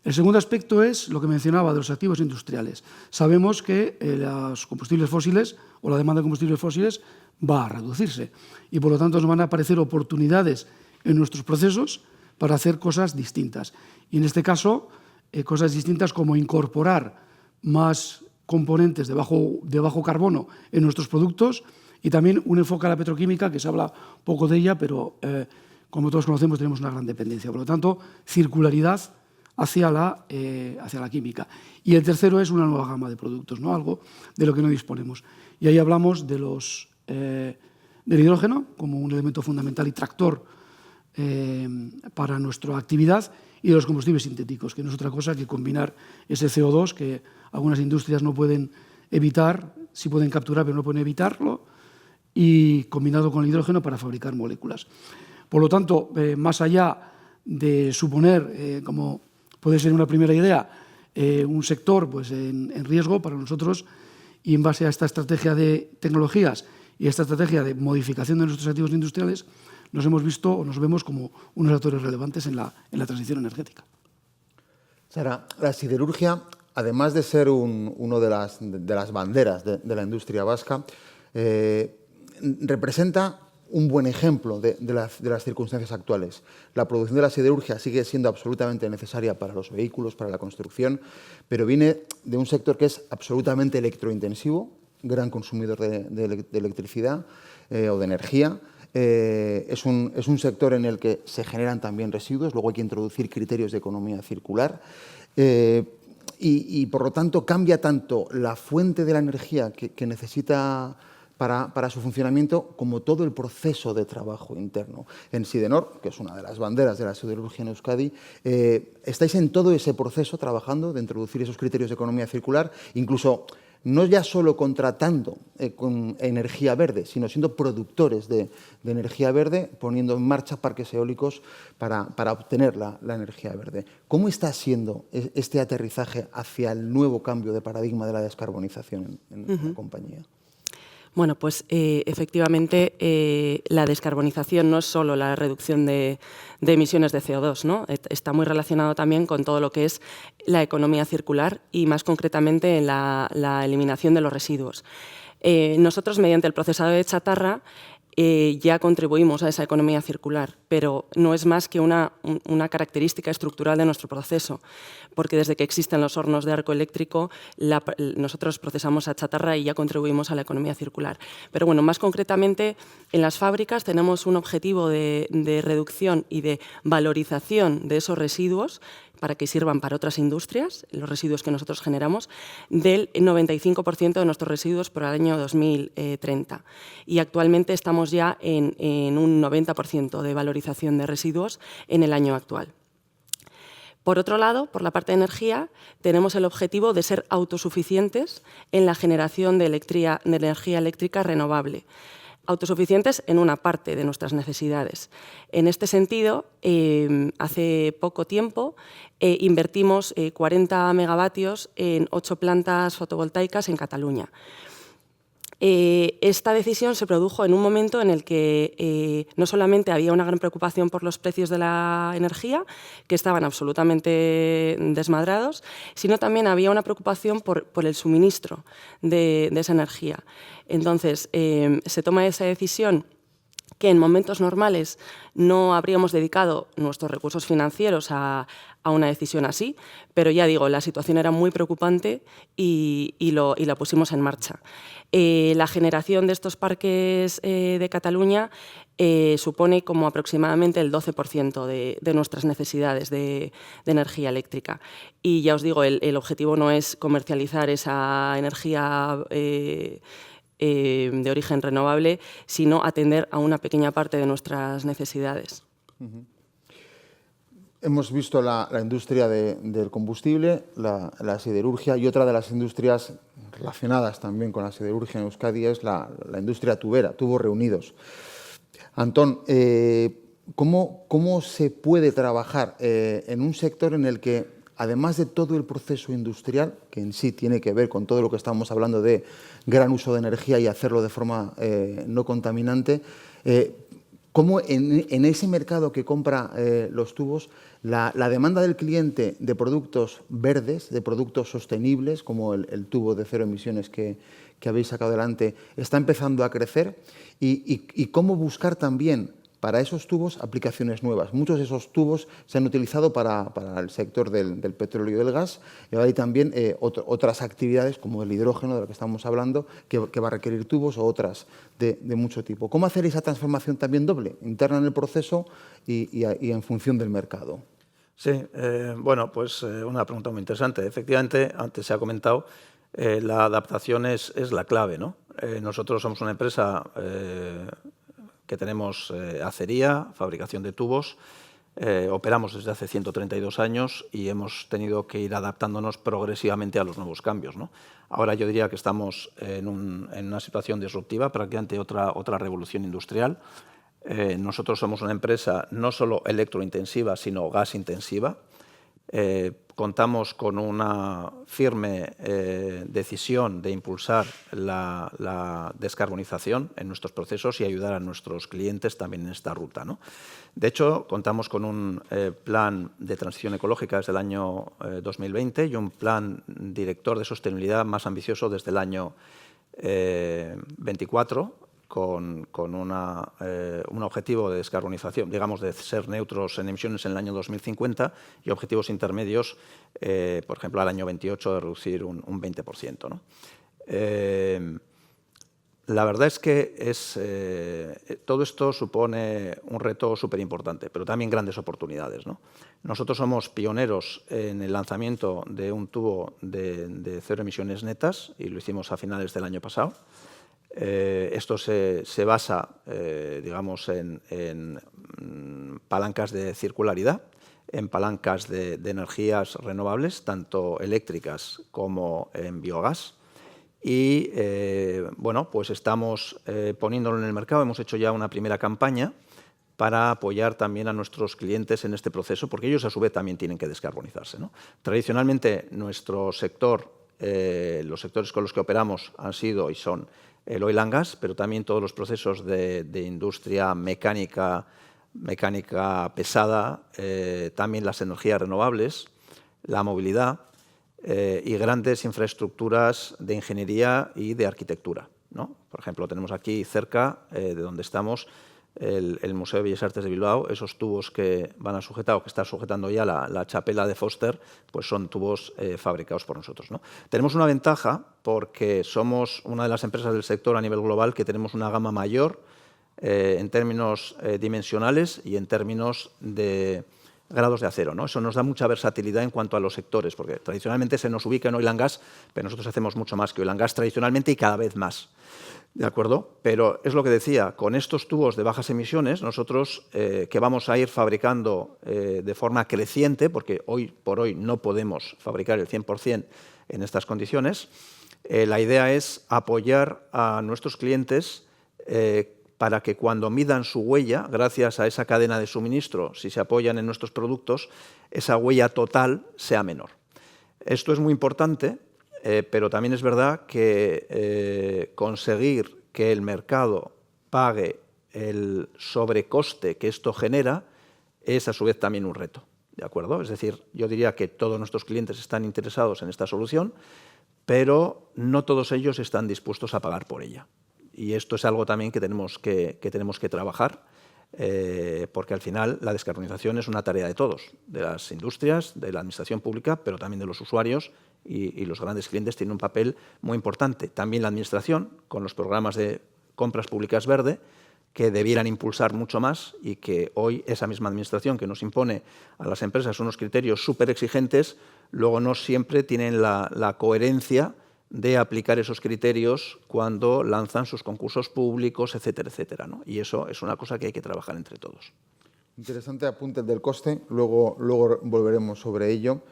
El segundo aspecto es lo que mencionaba de los activos industriales. Sabemos que los combustibles fósiles o la demanda de combustibles fósiles va a reducirse y, por lo tanto, nos van a aparecer oportunidades en nuestros procesos para hacer cosas distintas. Y en este caso, cosas distintas como incorporar más componentes de bajo carbono en nuestros productos y también un enfoque a la petroquímica, que se habla poco de ella, pero como todos conocemos tenemos una gran dependencia. Por lo tanto, circularidad hacia la química. Y el tercero es una nueva gama de productos, ¿no?, algo de lo que no disponemos. Y ahí hablamos del hidrógeno como un elemento fundamental y tractor para nuestra actividad, y de los combustibles sintéticos, que no es otra cosa que combinar ese CO2 que algunas industrias no pueden evitar, sí pueden capturar pero no pueden evitarlo, y combinado con el hidrógeno para fabricar moléculas. Por lo tanto, más allá de suponer, como puede ser una primera idea, un sector pues, en riesgo para nosotros, y en base a esta estrategia de tecnologías y esta estrategia de modificación de nuestros activos industriales, nos hemos visto o nos vemos como unos actores relevantes en la transición energética. Sara, la siderurgia, además de ser una de las banderas de la industria vasca, representa un buen ejemplo de las circunstancias actuales. La producción de la siderurgia sigue siendo absolutamente necesaria para los vehículos, para la construcción, pero viene de un sector que es absolutamente electrointensivo, gran consumidor de electricidad o de energía. Es un sector en el que se generan también residuos, luego hay que introducir criterios de economía circular y por lo tanto cambia tanto la fuente de la energía que necesita para su funcionamiento como todo el proceso de trabajo interno. En Sidenor, que es una de las banderas de la siderurgia en Euskadi, estáis en todo ese proceso trabajando de introducir esos criterios de economía circular, incluso no ya solo contratando con energía verde, sino siendo productores de energía verde, poniendo en marcha parques eólicos para obtener la energía verde. ¿Cómo está siendo este aterrizaje hacia el nuevo cambio de paradigma de la descarbonización en la compañía? Bueno, pues efectivamente la descarbonización no es solo la reducción de emisiones de CO2, ¿no? Está muy relacionado también con todo lo que es la economía circular y más concretamente en la eliminación de los residuos. Nosotros, mediante el procesado de chatarra, ya contribuimos a esa economía circular, pero no es más que una característica estructural de nuestro proceso, porque desde que existen los hornos de arco eléctrico, nosotros procesamos a chatarra y ya contribuimos a la economía circular. Pero bueno, más concretamente, en las fábricas tenemos un objetivo de reducción y de valorización de esos residuos para que sirvan para otras industrias, los residuos que nosotros generamos, del 95% de nuestros residuos por el año 2030. Y actualmente estamos ya en un 90% de valorización de residuos en el año actual. Por otro lado, por la parte de energía, tenemos el objetivo de ser autosuficientes en la generación de energía eléctrica renovable. Autosuficientes en una parte de nuestras necesidades. En este sentido, hace poco tiempo invertimos 40 megavatios en 8 plantas fotovoltaicas en Cataluña. Esta decisión se produjo en un momento en el que no solamente había una gran preocupación por los precios de la energía, que estaban absolutamente desmadrados, sino también había una preocupación por el suministro de esa energía. Entonces, se toma esa decisión que en momentos normales no habríamos dedicado nuestros recursos financieros a una decisión así, pero ya digo, la situación era muy preocupante y la pusimos en marcha. La generación de estos parques de Cataluña supone como aproximadamente el 12% de nuestras necesidades de energía eléctrica. Y ya os digo, el objetivo no es comercializar esa energía de origen renovable, sino atender a una pequeña parte de nuestras necesidades. Hemos visto la industria del combustible, la siderurgia, y otra de las industrias relacionadas también con la siderurgia en Euskadi es la industria tubera, tubos reunidos. Antón, ¿cómo se puede trabajar en un sector en el que, además de todo el proceso industrial, que en sí tiene que ver con todo lo que estamos hablando de gran uso de energía y hacerlo de forma no contaminante, cómo en ese mercado que compra los tubos, la demanda del cliente de productos verdes, de productos sostenibles, como el tubo de cero emisiones que habéis sacado adelante, está empezando a crecer? Y cómo buscar también para esos tubos aplicaciones nuevas. Muchos de esos tubos se han utilizado para el sector del petróleo y del gas, y ahora hay también otras actividades como el hidrógeno, de lo que estamos hablando, que va a requerir tubos, o otras de mucho tipo. ¿Cómo hacer esa transformación también doble, interna en el proceso y en función del mercado? Sí, bueno, pues una pregunta muy interesante. Efectivamente, antes se ha comentado, la adaptación es la clave, ¿no? Nosotros somos una empresa que tenemos acería, fabricación de tubos, operamos desde hace 132 años y hemos tenido que ir adaptándonos progresivamente a los nuevos cambios, ¿no? Ahora yo diría que estamos en una situación disruptiva, prácticamente otra revolución industrial. Nosotros somos una empresa no solo electrointensiva, sino gas intensiva. Contamos con una firme decisión de impulsar la descarbonización en nuestros procesos y ayudar a nuestros clientes también en esta ruta, ¿no? De hecho, contamos con un plan de transición ecológica desde el año 2020 y un plan director de sostenibilidad más ambicioso desde el año 24, con un objetivo de descarbonización, digamos, de ser neutros en emisiones en el año 2050 y objetivos intermedios, por ejemplo, al año 28 de reducir un 20%, ¿no? La verdad es que todo esto supone un reto súper importante, pero también grandes oportunidades, ¿no? Nosotros somos pioneros en el lanzamiento de un tubo de cero emisiones netas y lo hicimos a finales del año pasado. Esto se basa, digamos, en palancas de circularidad, en palancas de energías renovables, tanto eléctricas como en biogás. y bueno, pues estamos poniéndolo en el mercado. Hemos hecho ya una primera campaña para apoyar también a nuestros clientes en este proceso, porque ellos a su vez también tienen que descarbonizarse, ¿no? Tradicionalmente nuestro sector, los sectores con los que operamos han sido y son el oil and gas, pero también todos los procesos de industria mecánica pesada, también las energías renovables, la movilidad y grandes infraestructuras de ingeniería y de arquitectura, ¿no? Por ejemplo, tenemos aquí cerca de donde estamos el Museo de Bellas Artes de Bilbao. Esos tubos que van a sujetar, o que está sujetando ya la chapela de Foster, pues son tubos fabricados por nosotros, ¿no? Tenemos una ventaja porque somos una de las empresas del sector a nivel global que tenemos una gama mayor en términos dimensionales y en términos de grados de acero, ¿no? Eso nos da mucha versatilidad en cuanto a los sectores, porque tradicionalmente se nos ubica en oil and gas, pero nosotros hacemos mucho más que oil and gas tradicionalmente y cada vez más. ¿De acuerdo? Pero es lo que decía, con estos tubos de bajas emisiones, nosotros que vamos a ir fabricando de forma creciente, porque hoy por hoy no podemos fabricar el 100% en estas condiciones, la idea es apoyar a nuestros clientes para que cuando midan su huella, gracias a esa cadena de suministro, si se apoyan en nuestros productos, esa huella total sea menor. Esto es muy importante. Pero también es verdad que conseguir que el mercado pague el sobrecoste que esto genera es a su vez también un reto, ¿de acuerdo? Es decir, yo diría que todos nuestros clientes están interesados en esta solución, pero no todos ellos están dispuestos a pagar por ella. Y esto es algo también que tenemos que trabajar, porque al final la descarbonización es una tarea de todos, de las industrias, de la administración pública, pero también de los usuarios, y los grandes clientes tienen un papel muy importante. También la administración, con los programas de compras públicas verde, que debieran impulsar mucho más, y que hoy esa misma administración que nos impone a las empresas unos criterios súper exigentes, luego no siempre tienen la coherencia de aplicar esos criterios cuando lanzan sus concursos públicos, etcétera, etcétera, ¿no? Y eso es una cosa que hay que trabajar entre todos. Interesante apunte del coste, luego volveremos sobre ello.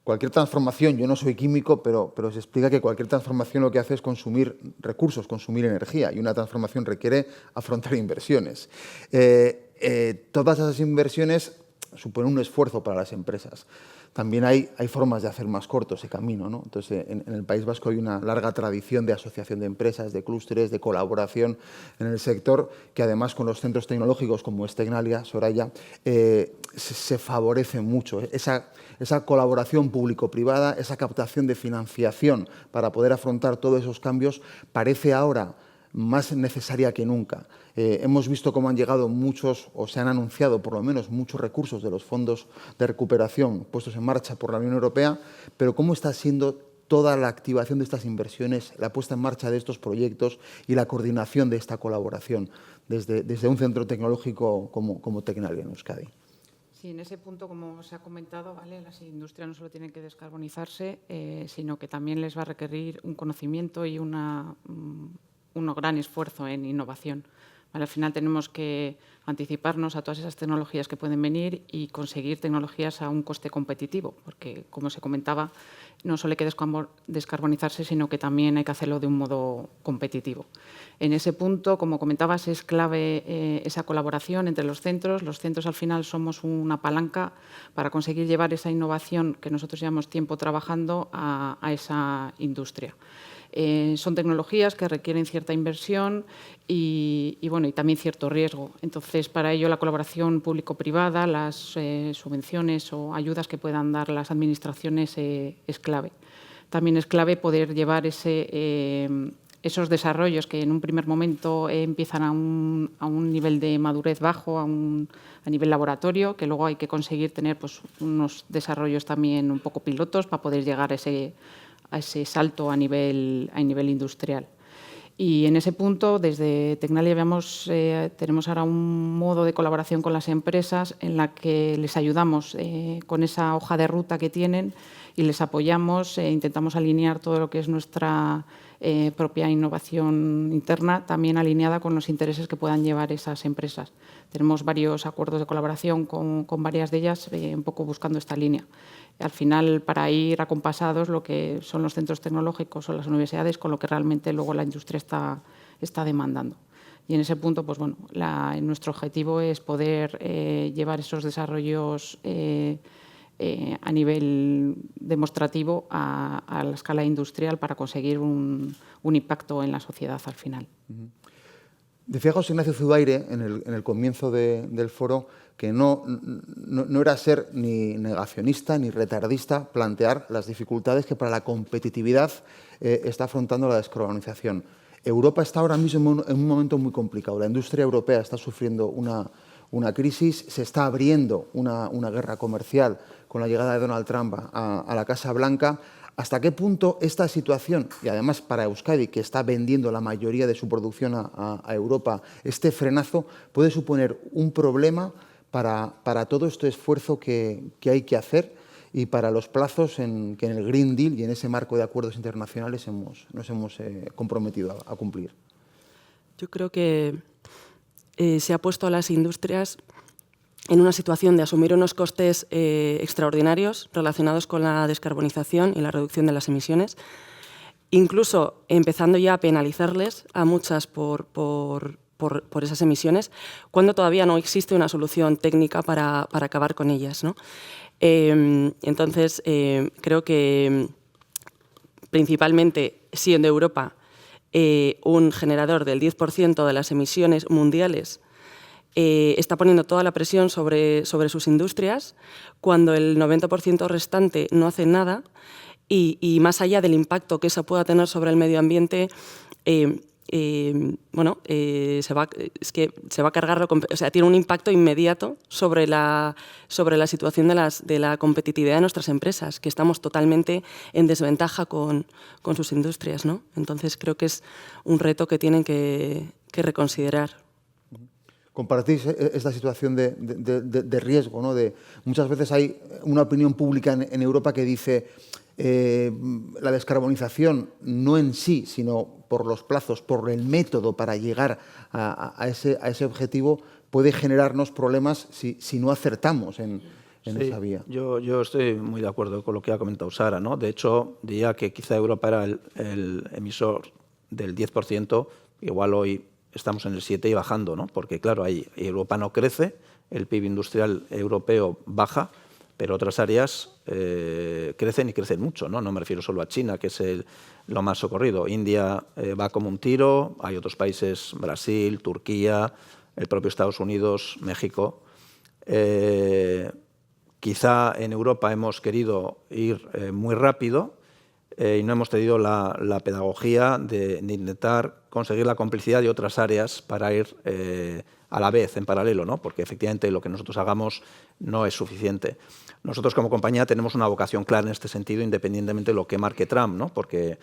Cualquier transformación, yo no soy químico, pero se explica que cualquier transformación lo que hace es consumir recursos, consumir energía, y una transformación requiere afrontar inversiones. Todas esas inversiones suponen un esfuerzo para las empresas. También hay formas de hacer más corto ese camino, ¿no? Entonces, en el País Vasco hay una larga tradición de asociación de empresas, de clústeres, de colaboración en el sector, que además con los centros tecnológicos como es Tecnalia, Soraya, se favorece mucho esa colaboración público-privada, esa captación de financiación para poder afrontar todos esos cambios. Parece ahora más necesaria que nunca. Hemos visto cómo han llegado muchos, o se han anunciado por lo menos muchos recursos de los fondos de recuperación puestos en marcha por la Unión Europea, pero cómo está siendo toda la activación de estas inversiones, la puesta en marcha de estos proyectos y la coordinación de esta colaboración desde un centro tecnológico como Tecnalia en Euskadi. Sí, en ese punto, como se ha comentado, ¿vale?, las industrias no solo tienen que descarbonizarse, sino que también les va a requerir un conocimiento y un gran esfuerzo en innovación. Vale, al final tenemos que anticiparnos a todas esas tecnologías que pueden venir y conseguir tecnologías a un coste competitivo, porque, como se comentaba, no solo hay que descarbonizarse, sino que también hay que hacerlo de un modo competitivo. En ese punto, como comentabas, es clave esa colaboración entre los centros. Los centros, al final, somos una palanca para conseguir llevar esa innovación que nosotros llevamos tiempo trabajando a esa industria. Son tecnologías que requieren cierta inversión y también cierto riesgo. Entonces, para ello, la colaboración público-privada, las subvenciones o ayudas que puedan dar las administraciones es clave. También es clave poder llevar esos desarrollos que en un primer momento empiezan a un nivel de madurez bajo, a nivel laboratorio, que luego hay que conseguir tener pues, unos desarrollos también un poco pilotos para poder llegar a ese salto a nivel industrial. Y en ese punto, desde Tecnalia tenemos ahora un modo de colaboración con las empresas en la que les ayudamos con esa hoja de ruta que tienen y les apoyamos, intentamos alinear todo lo que es nuestra propia innovación interna, también alineada con los intereses que puedan llevar esas empresas. Tenemos varios acuerdos de colaboración con varias de ellas, un poco buscando esta línea. Al final, para ir acompasados lo que son los centros tecnológicos o las universidades con lo que realmente luego la industria está demandando. Y en ese punto, pues bueno, nuestro objetivo es poder llevar esos desarrollos a nivel demostrativo a la escala industrial para conseguir un impacto en la sociedad al final. Decía José Ignacio Zubaire en el comienzo del foro que no era ser ni negacionista ni retardista plantear las dificultades que para la competitividad está afrontando la descarbonización. Europa está ahora mismo en un momento muy complicado. La industria europea está sufriendo una crisis, se está abriendo una guerra comercial con la llegada de Donald Trump a la Casa Blanca. ¿Hasta qué punto esta situación, y además para Euskadi, que está vendiendo la mayoría de su producción a Europa, este frenazo puede suponer un problema para todo este esfuerzo que hay que hacer y para los plazos que en el Green Deal y en ese marco de acuerdos internacionales nos hemos comprometido a cumplir? Yo creo que se ha puesto a las industrias en una situación de asumir unos costes extraordinarios relacionados con la descarbonización y la reducción de las emisiones, incluso empezando ya a penalizarles a muchas por esas emisiones, cuando todavía no existe una solución técnica para acabar con ellas, ¿no? Entonces, creo que principalmente siendo Europa un generador del 10% de las emisiones mundiales, está poniendo toda la presión sobre sus industrias, cuando el 90% restante no hace nada y más allá del impacto que eso pueda tener sobre el medio ambiente, se va a cargar, o sea, tiene un impacto inmediato sobre la situación de la competitividad de nuestras empresas, que estamos totalmente en desventaja con sus industrias, ¿no? Entonces creo que es un reto que tienen que reconsiderar. ¿Compartís esta situación de riesgo, ¿no? Muchas veces hay una opinión pública en Europa que dice la descarbonización no en sí, sino por los plazos, por el método para llegar a ese objetivo, puede generarnos problemas si no acertamos en esa vía. Yo estoy muy de acuerdo con lo que ha comentado Sara, ¿no? De hecho, diría que quizá Europa era el emisor del 10%, igual hoy estamos en el 7% y bajando, ¿no? Porque, claro, ahí Europa no crece, el PIB industrial europeo baja, pero otras áreas crecen y crecen mucho, ¿no? No me refiero solo a China, que es lo más socorrido. India va como un tiro, hay otros países, Brasil, Turquía, el propio Estados Unidos, México. Quizá en Europa hemos querido ir muy rápido y no hemos tenido la pedagogía de intentar conseguir la complicidad de otras áreas para ir a la vez, en paralelo, ¿no? Porque efectivamente lo que nosotros hagamos no es suficiente. Nosotros como compañía tenemos una vocación clara en este sentido, independientemente de lo que marque Trump, ¿no? Porque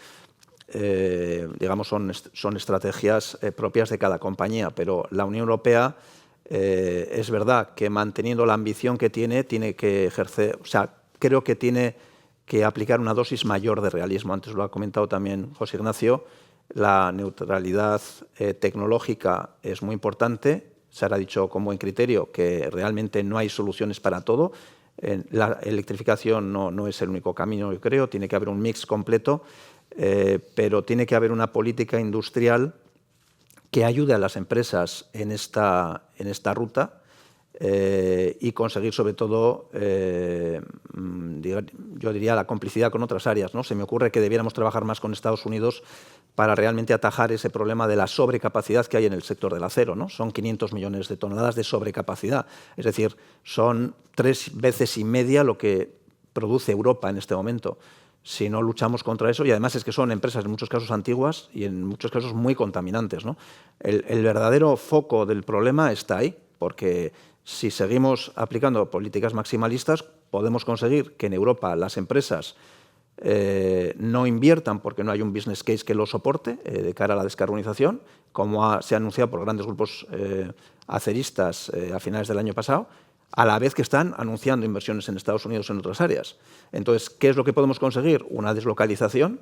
digamos son estrategias propias de cada compañía, pero la Unión Europea es verdad que manteniendo la ambición que tiene que ejercer, o sea, creo que tiene que aplicar una dosis mayor de realismo. Antes lo ha comentado también José Ignacio, la neutralidad tecnológica es muy importante. Sara ha dicho con buen criterio que realmente no hay soluciones para todo. La electrificación no es el único camino, yo creo. Tiene que haber un mix completo, pero tiene que haber una política industrial que ayude a las empresas en esta ruta y conseguir, sobre todo, yo diría, la complicidad con otras áreas, ¿no? Se me ocurre que debiéramos trabajar más con Estados Unidos para realmente atajar ese problema de la sobrecapacidad que hay en el sector del acero, ¿no? Son 500 millones de toneladas de sobrecapacidad, es decir, son 3,5 veces lo que produce Europa en este momento. Si no luchamos contra eso, y además es que son empresas en muchos casos antiguas y en muchos casos muy contaminantes, ¿no? El verdadero foco del problema está ahí, porque si seguimos aplicando políticas maximalistas, podemos conseguir que en Europa las empresas no inviertan porque no hay un business case que lo soporte de cara a la descarbonización, como se ha anunciado por grandes grupos aceristas a finales del año pasado, a la vez que están anunciando inversiones en Estados Unidos en otras áreas. Entonces, ¿qué es lo que podemos conseguir? Una deslocalización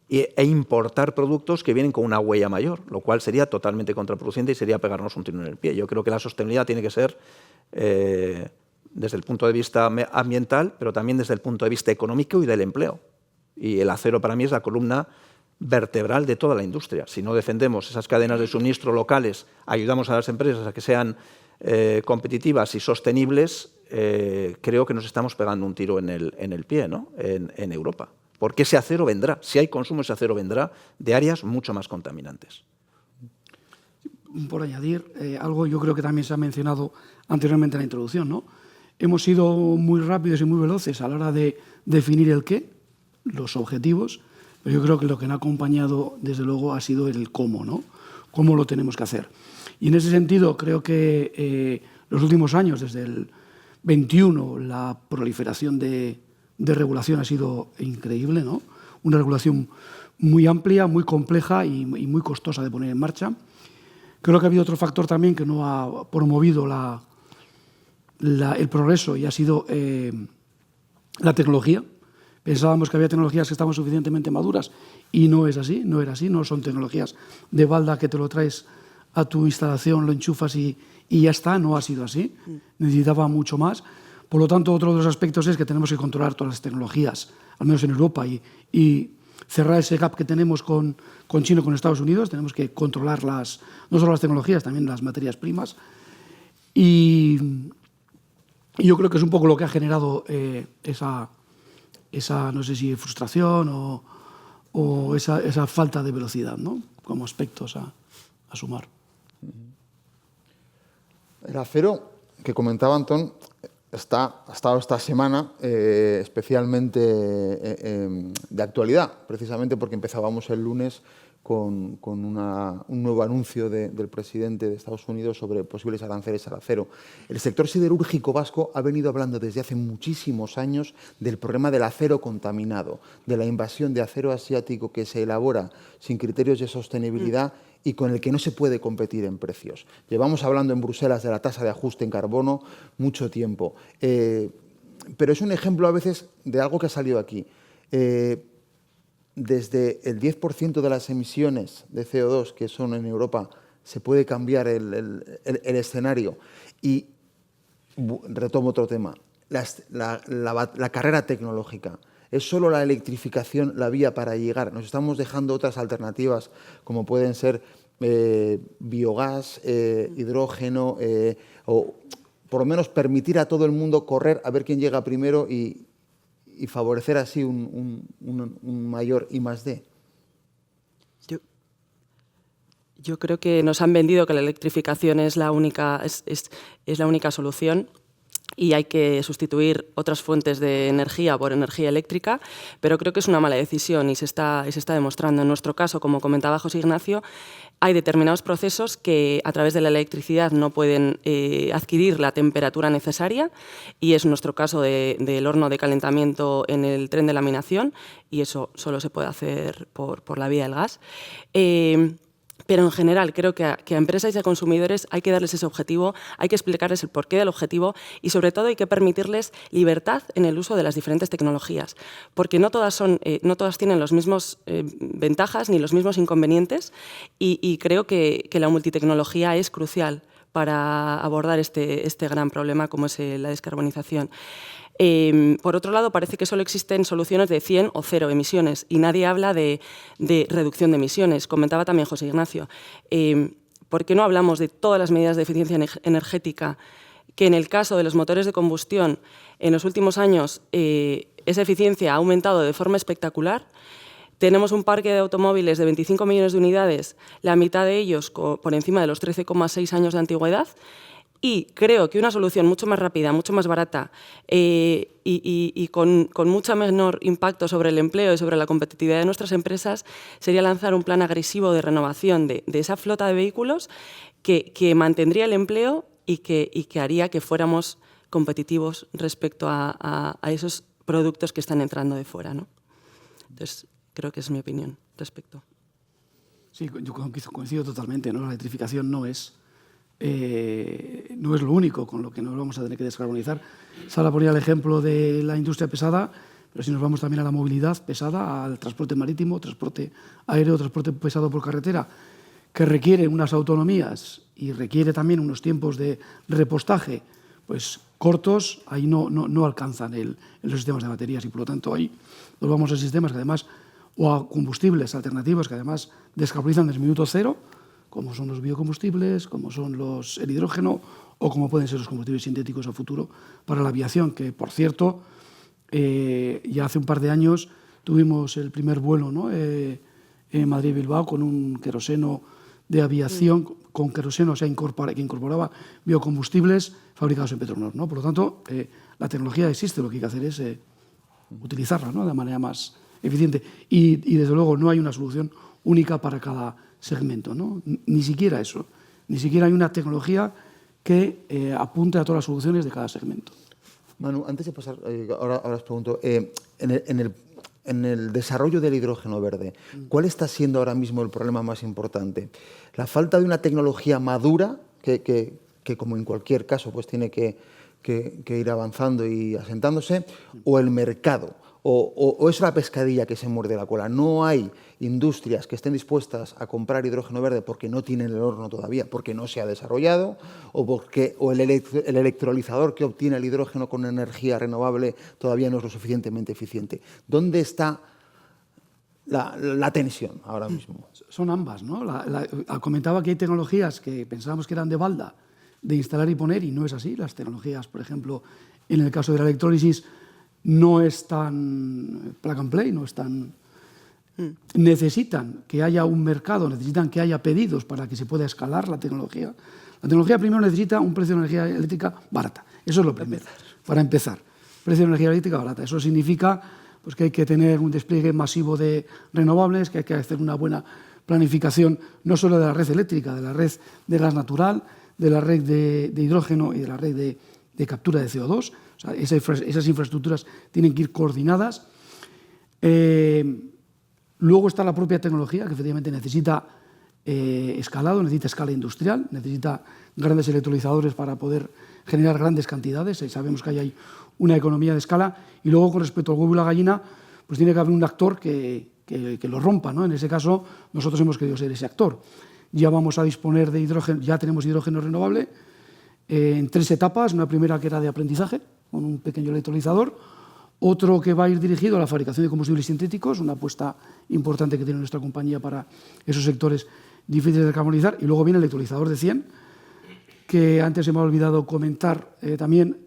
e importar productos que vienen con una huella mayor, lo cual sería totalmente contraproducente y sería pegarnos un tiro en el pie. Yo creo que la sostenibilidad tiene que ser desde el punto de vista ambiental, pero también desde el punto de vista económico y del empleo. Y el acero para mí es la columna vertebral de toda la industria. Si no defendemos esas cadenas de suministro locales, ayudamos a las empresas a que sean competitivas y sostenibles, creo que nos estamos pegando un tiro en el pie, ¿no? en Europa. Porque ese acero vendrá, si hay consumo, ese acero vendrá de áreas mucho más contaminantes. Por añadir algo, yo creo que también se ha mencionado anteriormente en la introducción, ¿no? Hemos sido muy rápidos y muy veloces a la hora de definir el qué, los objetivos, pero yo creo que lo que nos ha acompañado, desde luego, ha sido el cómo, ¿no? Cómo lo tenemos que hacer. Y en ese sentido, creo que los últimos años, desde el 21, la proliferación de regulación ha sido increíble, ¿no? Una regulación muy amplia, muy compleja y muy costosa de poner en marcha. Creo que ha habido otro factor también que no ha promovido el progreso y ha sido la tecnología. Pensábamos que había tecnologías que estaban suficientemente maduras y no es así, no era así, no son tecnologías de balda que te lo traes a tu instalación, lo enchufas y ya está, no ha sido así, necesitaba mucho más. Por lo tanto, otro de los aspectos es que tenemos que controlar todas las tecnologías, al menos en Europa, y cerrar ese gap que tenemos con China y con Estados Unidos. Tenemos que controlar no solo las tecnologías, también las materias primas. Y yo creo que es un poco lo que ha generado esa no sé si frustración o esa falta de velocidad, ¿no? Como aspectos a sumar. El acero que comentaba Antón ha estado esta semana especialmente de actualidad, precisamente porque empezábamos el lunes con un nuevo anuncio del presidente de Estados Unidos sobre posibles aranceles al acero. El sector siderúrgico vasco ha venido hablando desde hace muchísimos años del problema del acero contaminado, de la invasión de acero asiático que se elabora sin criterios de sostenibilidad y con el que no se puede competir en precios. Llevamos hablando en Bruselas de la tasa de ajuste en carbono mucho tiempo, pero es un ejemplo a veces de algo que ha salido aquí. Desde el 10% de las emisiones de CO2 que son en Europa se puede cambiar el escenario. Y retomo otro tema, la carrera tecnológica. ¿Es solo la electrificación la vía para llegar? Nos estamos dejando otras alternativas como pueden ser biogás, hidrógeno, o por lo menos permitir a todo el mundo correr a ver quién llega primero y favorecer así un mayor I+D. Yo creo que nos han vendido que la electrificación es la única solución y hay que sustituir otras fuentes de energía por energía eléctrica, pero creo que es una mala decisión y se está demostrando. En nuestro caso, como comentaba José Ignacio, hay determinados procesos que a través de la electricidad no pueden adquirir la temperatura necesaria y es nuestro caso del horno de calentamiento en el tren de laminación y eso solo se puede hacer por la vía del gas. Pero en general creo que a empresas y a consumidores hay que darles ese objetivo, hay que explicarles el porqué del objetivo y sobre todo hay que permitirles libertad en el uso de las diferentes tecnologías, porque no todas tienen las mismas ventajas ni los mismos inconvenientes y creo que la multitecnología es crucial para abordar este gran problema como es la descarbonización. Por otro lado, parece que solo existen soluciones de 100 o 0 emisiones y nadie habla de reducción de emisiones. Comentaba también José Ignacio. ¿Por qué no hablamos de todas las medidas de eficiencia energética que en el caso de los motores de combustión en los últimos años esa eficiencia ha aumentado de forma espectacular? Tenemos un parque de automóviles de 25 millones de unidades, la mitad de ellos por encima de los 13,6 años de antigüedad. Y creo que una solución mucho más rápida, mucho más barata y con mucho menor impacto sobre el empleo y sobre la competitividad de nuestras empresas sería lanzar un plan agresivo de renovación de esa flota de vehículos que mantendría el empleo y que haría que fuéramos competitivos respecto a esos productos que están entrando de fuera, ¿no? Entonces, creo que es mi opinión respecto. Sí, yo coincido totalmente, ¿no? La electrificación no es lo único con lo que nos vamos a tener que descarbonizar. Sara ponía el ejemplo de la industria pesada, pero si nos vamos también a la movilidad pesada, al transporte marítimo, transporte aéreo, transporte pesado por carretera, que requiere unas autonomías y requiere también unos tiempos de repostaje pues cortos, ahí no alcanzan los sistemas de baterías, y por lo tanto ahí nos vamos a sistemas que además, o a combustibles alternativos que además descarbonizan desde el minuto cero, como son los biocombustibles, como son el hidrógeno, o como pueden ser los combustibles sintéticos a futuro para la aviación, que por cierto, ya hace un par de años tuvimos el primer vuelo, ¿no? En Madrid-Bilbao con un queroseno de aviación, con queroseno, o sea, que incorporaba biocombustibles fabricados en Petronor, ¿no? Por lo tanto, la tecnología existe, lo que hay que hacer es utilizarla, ¿no?, de manera más eficiente. Y desde luego no hay una solución única para cada segmento, ¿no? Ni siquiera eso. Ni siquiera hay una tecnología que apunte a todas las soluciones de cada segmento. Manu, antes de pasar, ahora os pregunto, en el desarrollo del hidrógeno verde, ¿cuál está siendo ahora mismo el problema más importante? ¿La falta de una tecnología madura, que como en cualquier caso pues tiene que ir avanzando y asentándose, o el mercado? ¿O es la pescadilla que se muerde la cola? No hay industrias que estén dispuestas a comprar hidrógeno verde porque no tienen el horno todavía, porque no se ha desarrollado, o el electrolizador que obtiene el hidrógeno con energía renovable todavía no es lo suficientemente eficiente. ¿Dónde está la tensión ahora mismo? Son ambas, ¿no? Comentaba que hay tecnologías que pensábamos que eran de balda, de instalar y poner, y no es así. Las tecnologías, por ejemplo, en el caso de la electrólisis, no es tan plug and play, no es tan... Necesitan que haya un mercado, necesitan que haya pedidos para que se pueda escalar la tecnología. La tecnología primero necesita un precio de energía eléctrica barata. Eso es lo primero, para empezar. Precio de energía eléctrica barata. Eso significa pues, que hay que tener un despliegue masivo de renovables, que hay que hacer una buena planificación no solo de la red eléctrica, de la red de gas natural, de la red de hidrógeno y de la red de captura de CO2. O sea, esas infraestructuras tienen que ir coordinadas. Luego está la propia tecnología, que efectivamente necesita escalado, necesita escala industrial, necesita grandes electrolizadores para poder generar grandes cantidades. Sabemos que hay una economía de escala. Y luego, con respecto al huevo y la gallina, pues tiene que haber un actor que lo rompa, ¿no? En ese caso, nosotros hemos querido ser ese actor. Ya vamos a disponer de hidrógeno, ya tenemos hidrógeno renovable en 3 etapas. Una primera que era de aprendizaje, con un pequeño electrolizador. Otro que va a ir dirigido a la fabricación de combustibles sintéticos, una apuesta importante que tiene nuestra compañía para esos sectores difíciles de descarbonizar. Y luego viene el electrolizador de 100, que antes se me ha olvidado comentar también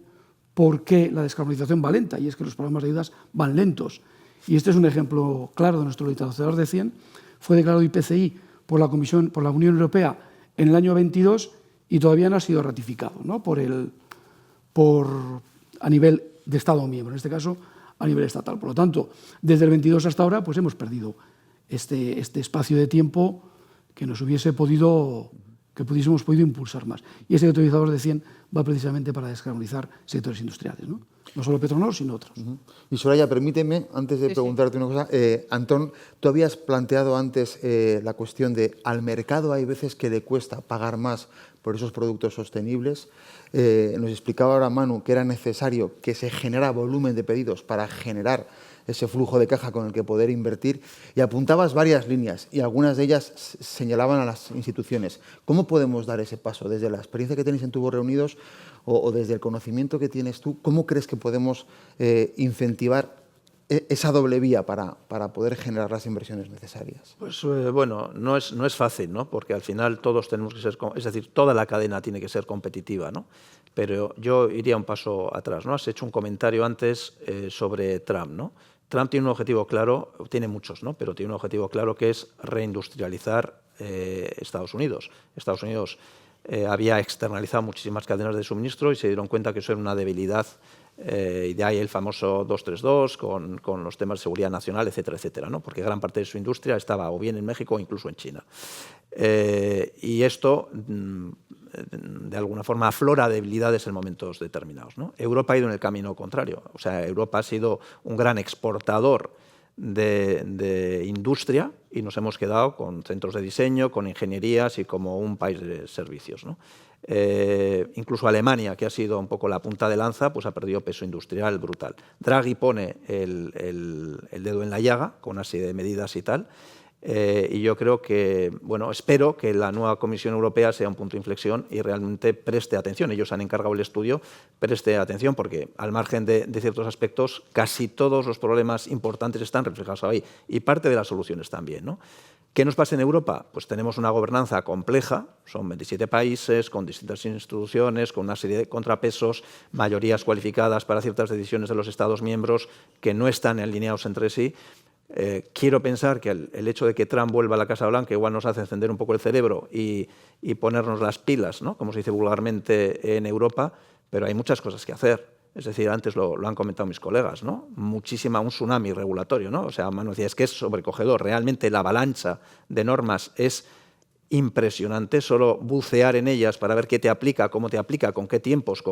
por qué la descarbonización va lenta, y es que los programas de ayudas van lentos. Y este es un ejemplo claro de nuestro electrolizador de 100. Fue declarado IPCI por la Unión Europea en el año 22 y todavía no ha sido ratificado, ¿no?, a nivel de Estado miembro, en este caso a nivel estatal. Por lo tanto, desde el 22 hasta ahora pues hemos perdido este espacio de tiempo que pudiésemos podido impulsar más. Y ese electrolizador de 100 va precisamente para descarbonizar sectores industriales, ¿no? No solo Petronor, sino otros. Y Soraya, permíteme, antes de preguntarte una cosa, Antón, tú habías planteado antes la cuestión de al mercado hay veces que le cuesta pagar más por esos productos sostenibles. Nos explicaba ahora Manu que era necesario que se generara volumen de pedidos para generar ese flujo de caja con el que poder invertir, y apuntabas varias líneas y algunas de ellas señalaban a las instituciones. ¿Cómo podemos dar ese paso? Desde la experiencia que tenéis en Tubos Reunidos o desde el conocimiento que tienes tú, ¿cómo crees que podemos incentivar esa doble vía para poder generar las inversiones necesarias? Pues bueno, no es fácil, ¿no? Porque al final todos tenemos que ser, es decir, toda la cadena tiene que ser competitiva, ¿no? Pero yo iría un paso atrás, ¿no? Has hecho un comentario antes sobre Trump, ¿no? Trump tiene un objetivo claro, tiene muchos, ¿no?, pero tiene un objetivo claro que es reindustrializar Estados Unidos. Estados Unidos había externalizado muchísimas cadenas de suministro y se dieron cuenta que eso era una debilidad, y de ahí el famoso 232 con los temas de seguridad nacional, etcétera, etcétera, ¿no?, porque gran parte de su industria estaba o bien en México o incluso en China. Y esto, de alguna forma, aflora debilidades en momentos determinados, ¿no? Europa ha ido en el camino contrario. O sea, Europa ha sido un gran exportador de industria y nos hemos quedado con centros de diseño, con ingenierías y como un país de servicios, ¿no? Incluso Alemania, que ha sido un poco la punta de lanza, pues ha perdido peso industrial brutal. Draghi pone el dedo en la llaga con una serie de medidas y tal. Y yo creo que, bueno, espero que la nueva Comisión Europea sea un punto de inflexión y realmente preste atención. Ellos han encargado el estudio, preste atención, porque al margen de ciertos aspectos, casi todos los problemas importantes están reflejados ahí y parte de las soluciones también, ¿no? ¿Qué nos pasa en Europa? Pues tenemos una gobernanza compleja, son 27 países, con distintas instituciones, con una serie de contrapesos, mayorías cualificadas para ciertas decisiones de los Estados miembros que no están alineados entre sí. Quiero pensar que el hecho de que Trump vuelva a la Casa Blanca igual nos hace encender un poco el cerebro y ponernos las pilas, ¿no? Como se dice vulgarmente en Europa, pero hay muchas cosas que hacer. Es decir, antes lo han comentado mis colegas, ¿no? Un tsunami regulatorio, ¿no? O sea, Manu decía, es que es sobrecogedor. Realmente la avalancha de normas es impresionante. Solo bucear en ellas para ver qué te aplica, cómo te aplica, con qué tiempos,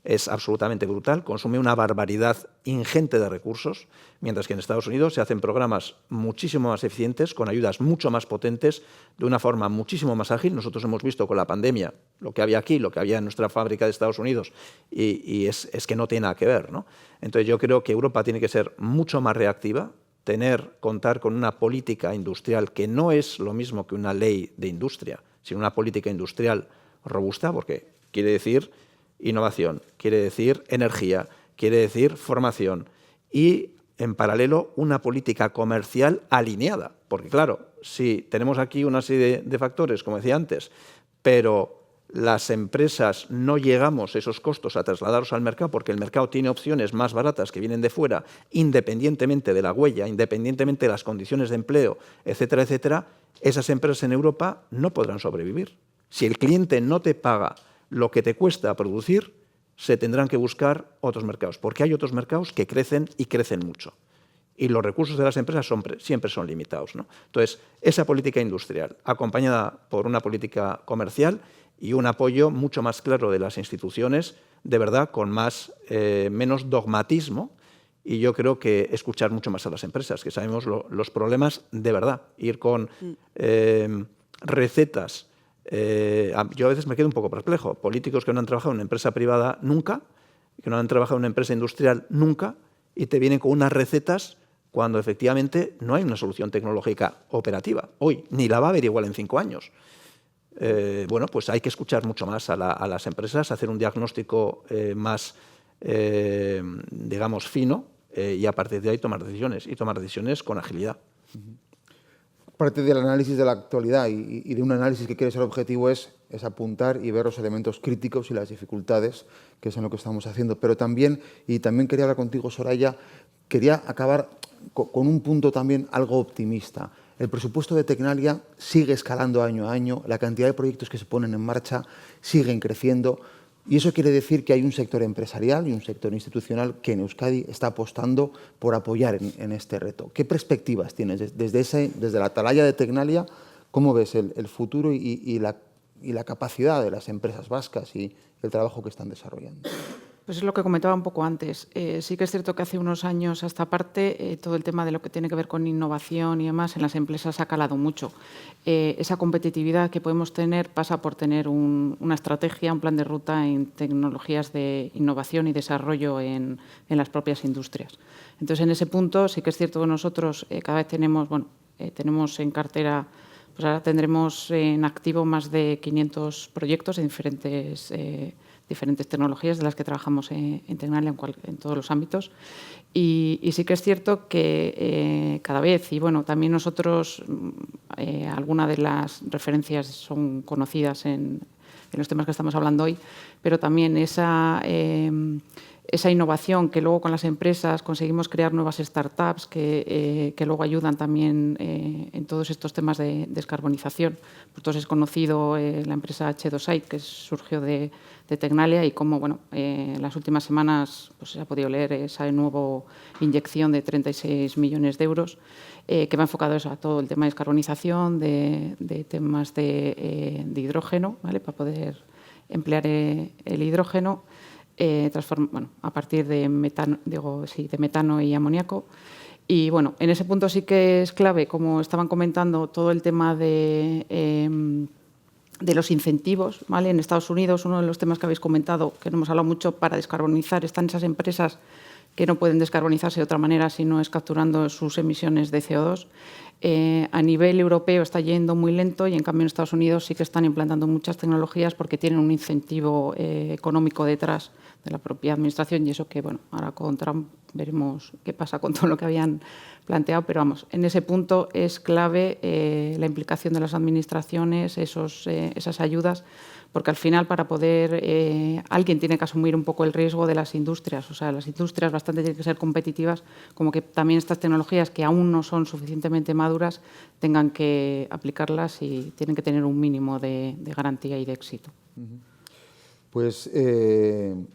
es absolutamente brutal. Consume una barbaridad ingente de recursos, mientras que en Estados Unidos se hacen programas muchísimo más eficientes, con ayudas mucho más potentes, de una forma muchísimo más ágil. Nosotros hemos visto con la pandemia lo que había aquí, lo que había en nuestra fábrica de Estados Unidos, y es que no tiene nada que ver, ¿no? Entonces yo creo que Europa tiene que ser mucho más reactiva, contar con una política industrial que no es lo mismo que una ley de industria, sino una política industrial robusta, porque quiere decir innovación, quiere decir energía, quiere decir formación y, en paralelo, una política comercial alineada. Porque, claro, si tenemos aquí una serie de factores, como decía antes, pero las empresas no llegamos esos costos a trasladarlos al mercado porque el mercado tiene opciones más baratas que vienen de fuera, independientemente de la huella, independientemente de las condiciones de empleo, etcétera, etcétera, esas empresas en Europa no podrán sobrevivir. Si el cliente no te paga lo que te cuesta producir, se tendrán que buscar otros mercados, porque hay otros mercados que crecen y crecen mucho. Y los recursos de las empresas siempre son limitados, ¿no? Entonces, esa política industrial, acompañada por una política comercial y un apoyo mucho más claro de las instituciones, de verdad, con menos dogmatismo, y yo creo que escuchar mucho más a las empresas, que sabemos los problemas de verdad. Ir con recetas. Yo a veces me quedo un poco perplejo. Políticos que no han trabajado en una empresa privada nunca, que no han trabajado en una empresa industrial nunca, y te vienen con unas recetas cuando efectivamente no hay una solución tecnológica operativa hoy, ni la va a haber igual en 5 años. Bueno, pues hay que escuchar mucho más a las empresas, hacer un diagnóstico más, digamos, fino, y a partir de ahí tomar decisiones con agilidad. Parte del análisis de la actualidad y de un análisis que quiere ser objetivo es apuntar y ver los elementos críticos y las dificultades, que es en lo que estamos haciendo. Pero también quería hablar contigo, Soraya, quería acabar con un punto también algo optimista. El presupuesto de Tecnalia sigue escalando año a año, la cantidad de proyectos que se ponen en marcha siguen creciendo, y eso quiere decir que hay un sector empresarial y un sector institucional que en Euskadi está apostando por apoyar en este reto. ¿Qué perspectivas tienes desde la atalaya de Tecnalia? ¿Cómo ves el futuro y la capacidad de las empresas vascas y el trabajo que están desarrollando? Pues es lo que comentaba un poco antes. Sí que es cierto que hace unos años a esta parte todo el tema de lo que tiene que ver con innovación y demás en las empresas ha calado mucho. Esa competitividad que podemos tener pasa por tener una estrategia, un plan de ruta en tecnologías de innovación y desarrollo en las propias industrias. Entonces, en ese punto sí que es cierto que nosotros cada vez tenemos en cartera, pues ahora tendremos en activo más de 500 proyectos en diferentes tecnologías de las que trabajamos en Tecnalia en todos los ámbitos. Y sí que es cierto que cada vez, y bueno, también nosotros, algunas de las referencias son conocidas en los temas que estamos hablando hoy, pero también esa innovación que luego con las empresas conseguimos crear nuevas startups que luego ayudan también en todos estos temas de descarbonización. Por todos es conocido la empresa H2Site, que surgió de Tecnalia, y cómo en las últimas semanas pues, se ha podido leer esa nueva inyección de 36 millones de euros que va enfocado a todo el tema de descarbonización, de temas de hidrógeno, ¿vale? Para poder emplear el hidrógeno a partir de metano y amoníaco. Y bueno, en ese punto sí que es clave, como estaban comentando, todo el tema de de los incentivos, ¿vale? En Estados Unidos, uno de los temas que habéis comentado, que no hemos hablado mucho, para descarbonizar, están esas empresas que no pueden descarbonizarse de otra manera si no es capturando sus emisiones de CO2. A nivel europeo está yendo muy lento y en cambio en Estados Unidos sí que están implantando muchas tecnologías porque tienen un incentivo económico detrás de la propia administración y eso que, bueno, ahora con Trump veremos qué pasa con todo lo que habían planteado, pero vamos, en ese punto es clave la implicación de las administraciones, esas ayudas, porque al final para poder, alguien tiene que asumir un poco el riesgo de las industrias, o sea, las industrias bastante tienen que ser competitivas, como que también estas tecnologías que aún no son suficientemente maduras tengan que aplicarlas y tienen que tener un mínimo de garantía y de éxito. Pues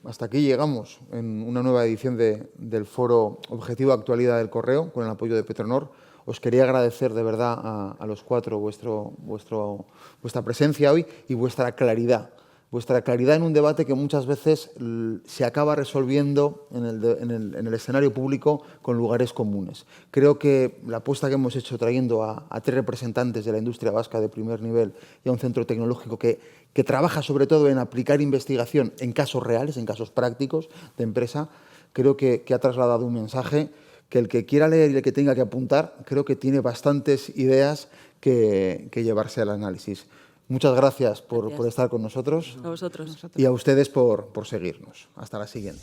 hasta aquí llegamos en una nueva edición del foro Objetivo Actualidad del Correo, con el apoyo de Petronor. Os quería agradecer de verdad a los cuatro vuestra presencia hoy y vuestra claridad en un debate que muchas veces se acaba resolviendo en el escenario público con lugares comunes. Creo que la apuesta que hemos hecho trayendo a 3 representantes de la industria vasca de primer nivel y a un centro tecnológico que trabaja sobre todo en aplicar investigación en casos reales, en casos prácticos de empresa, creo que ha trasladado un mensaje que el que quiera leer y el que tenga que apuntar, creo que tiene bastantes ideas que llevarse al análisis. Muchas gracias por estar con nosotros. A vosotros. Y a ustedes por seguirnos. Hasta la siguiente.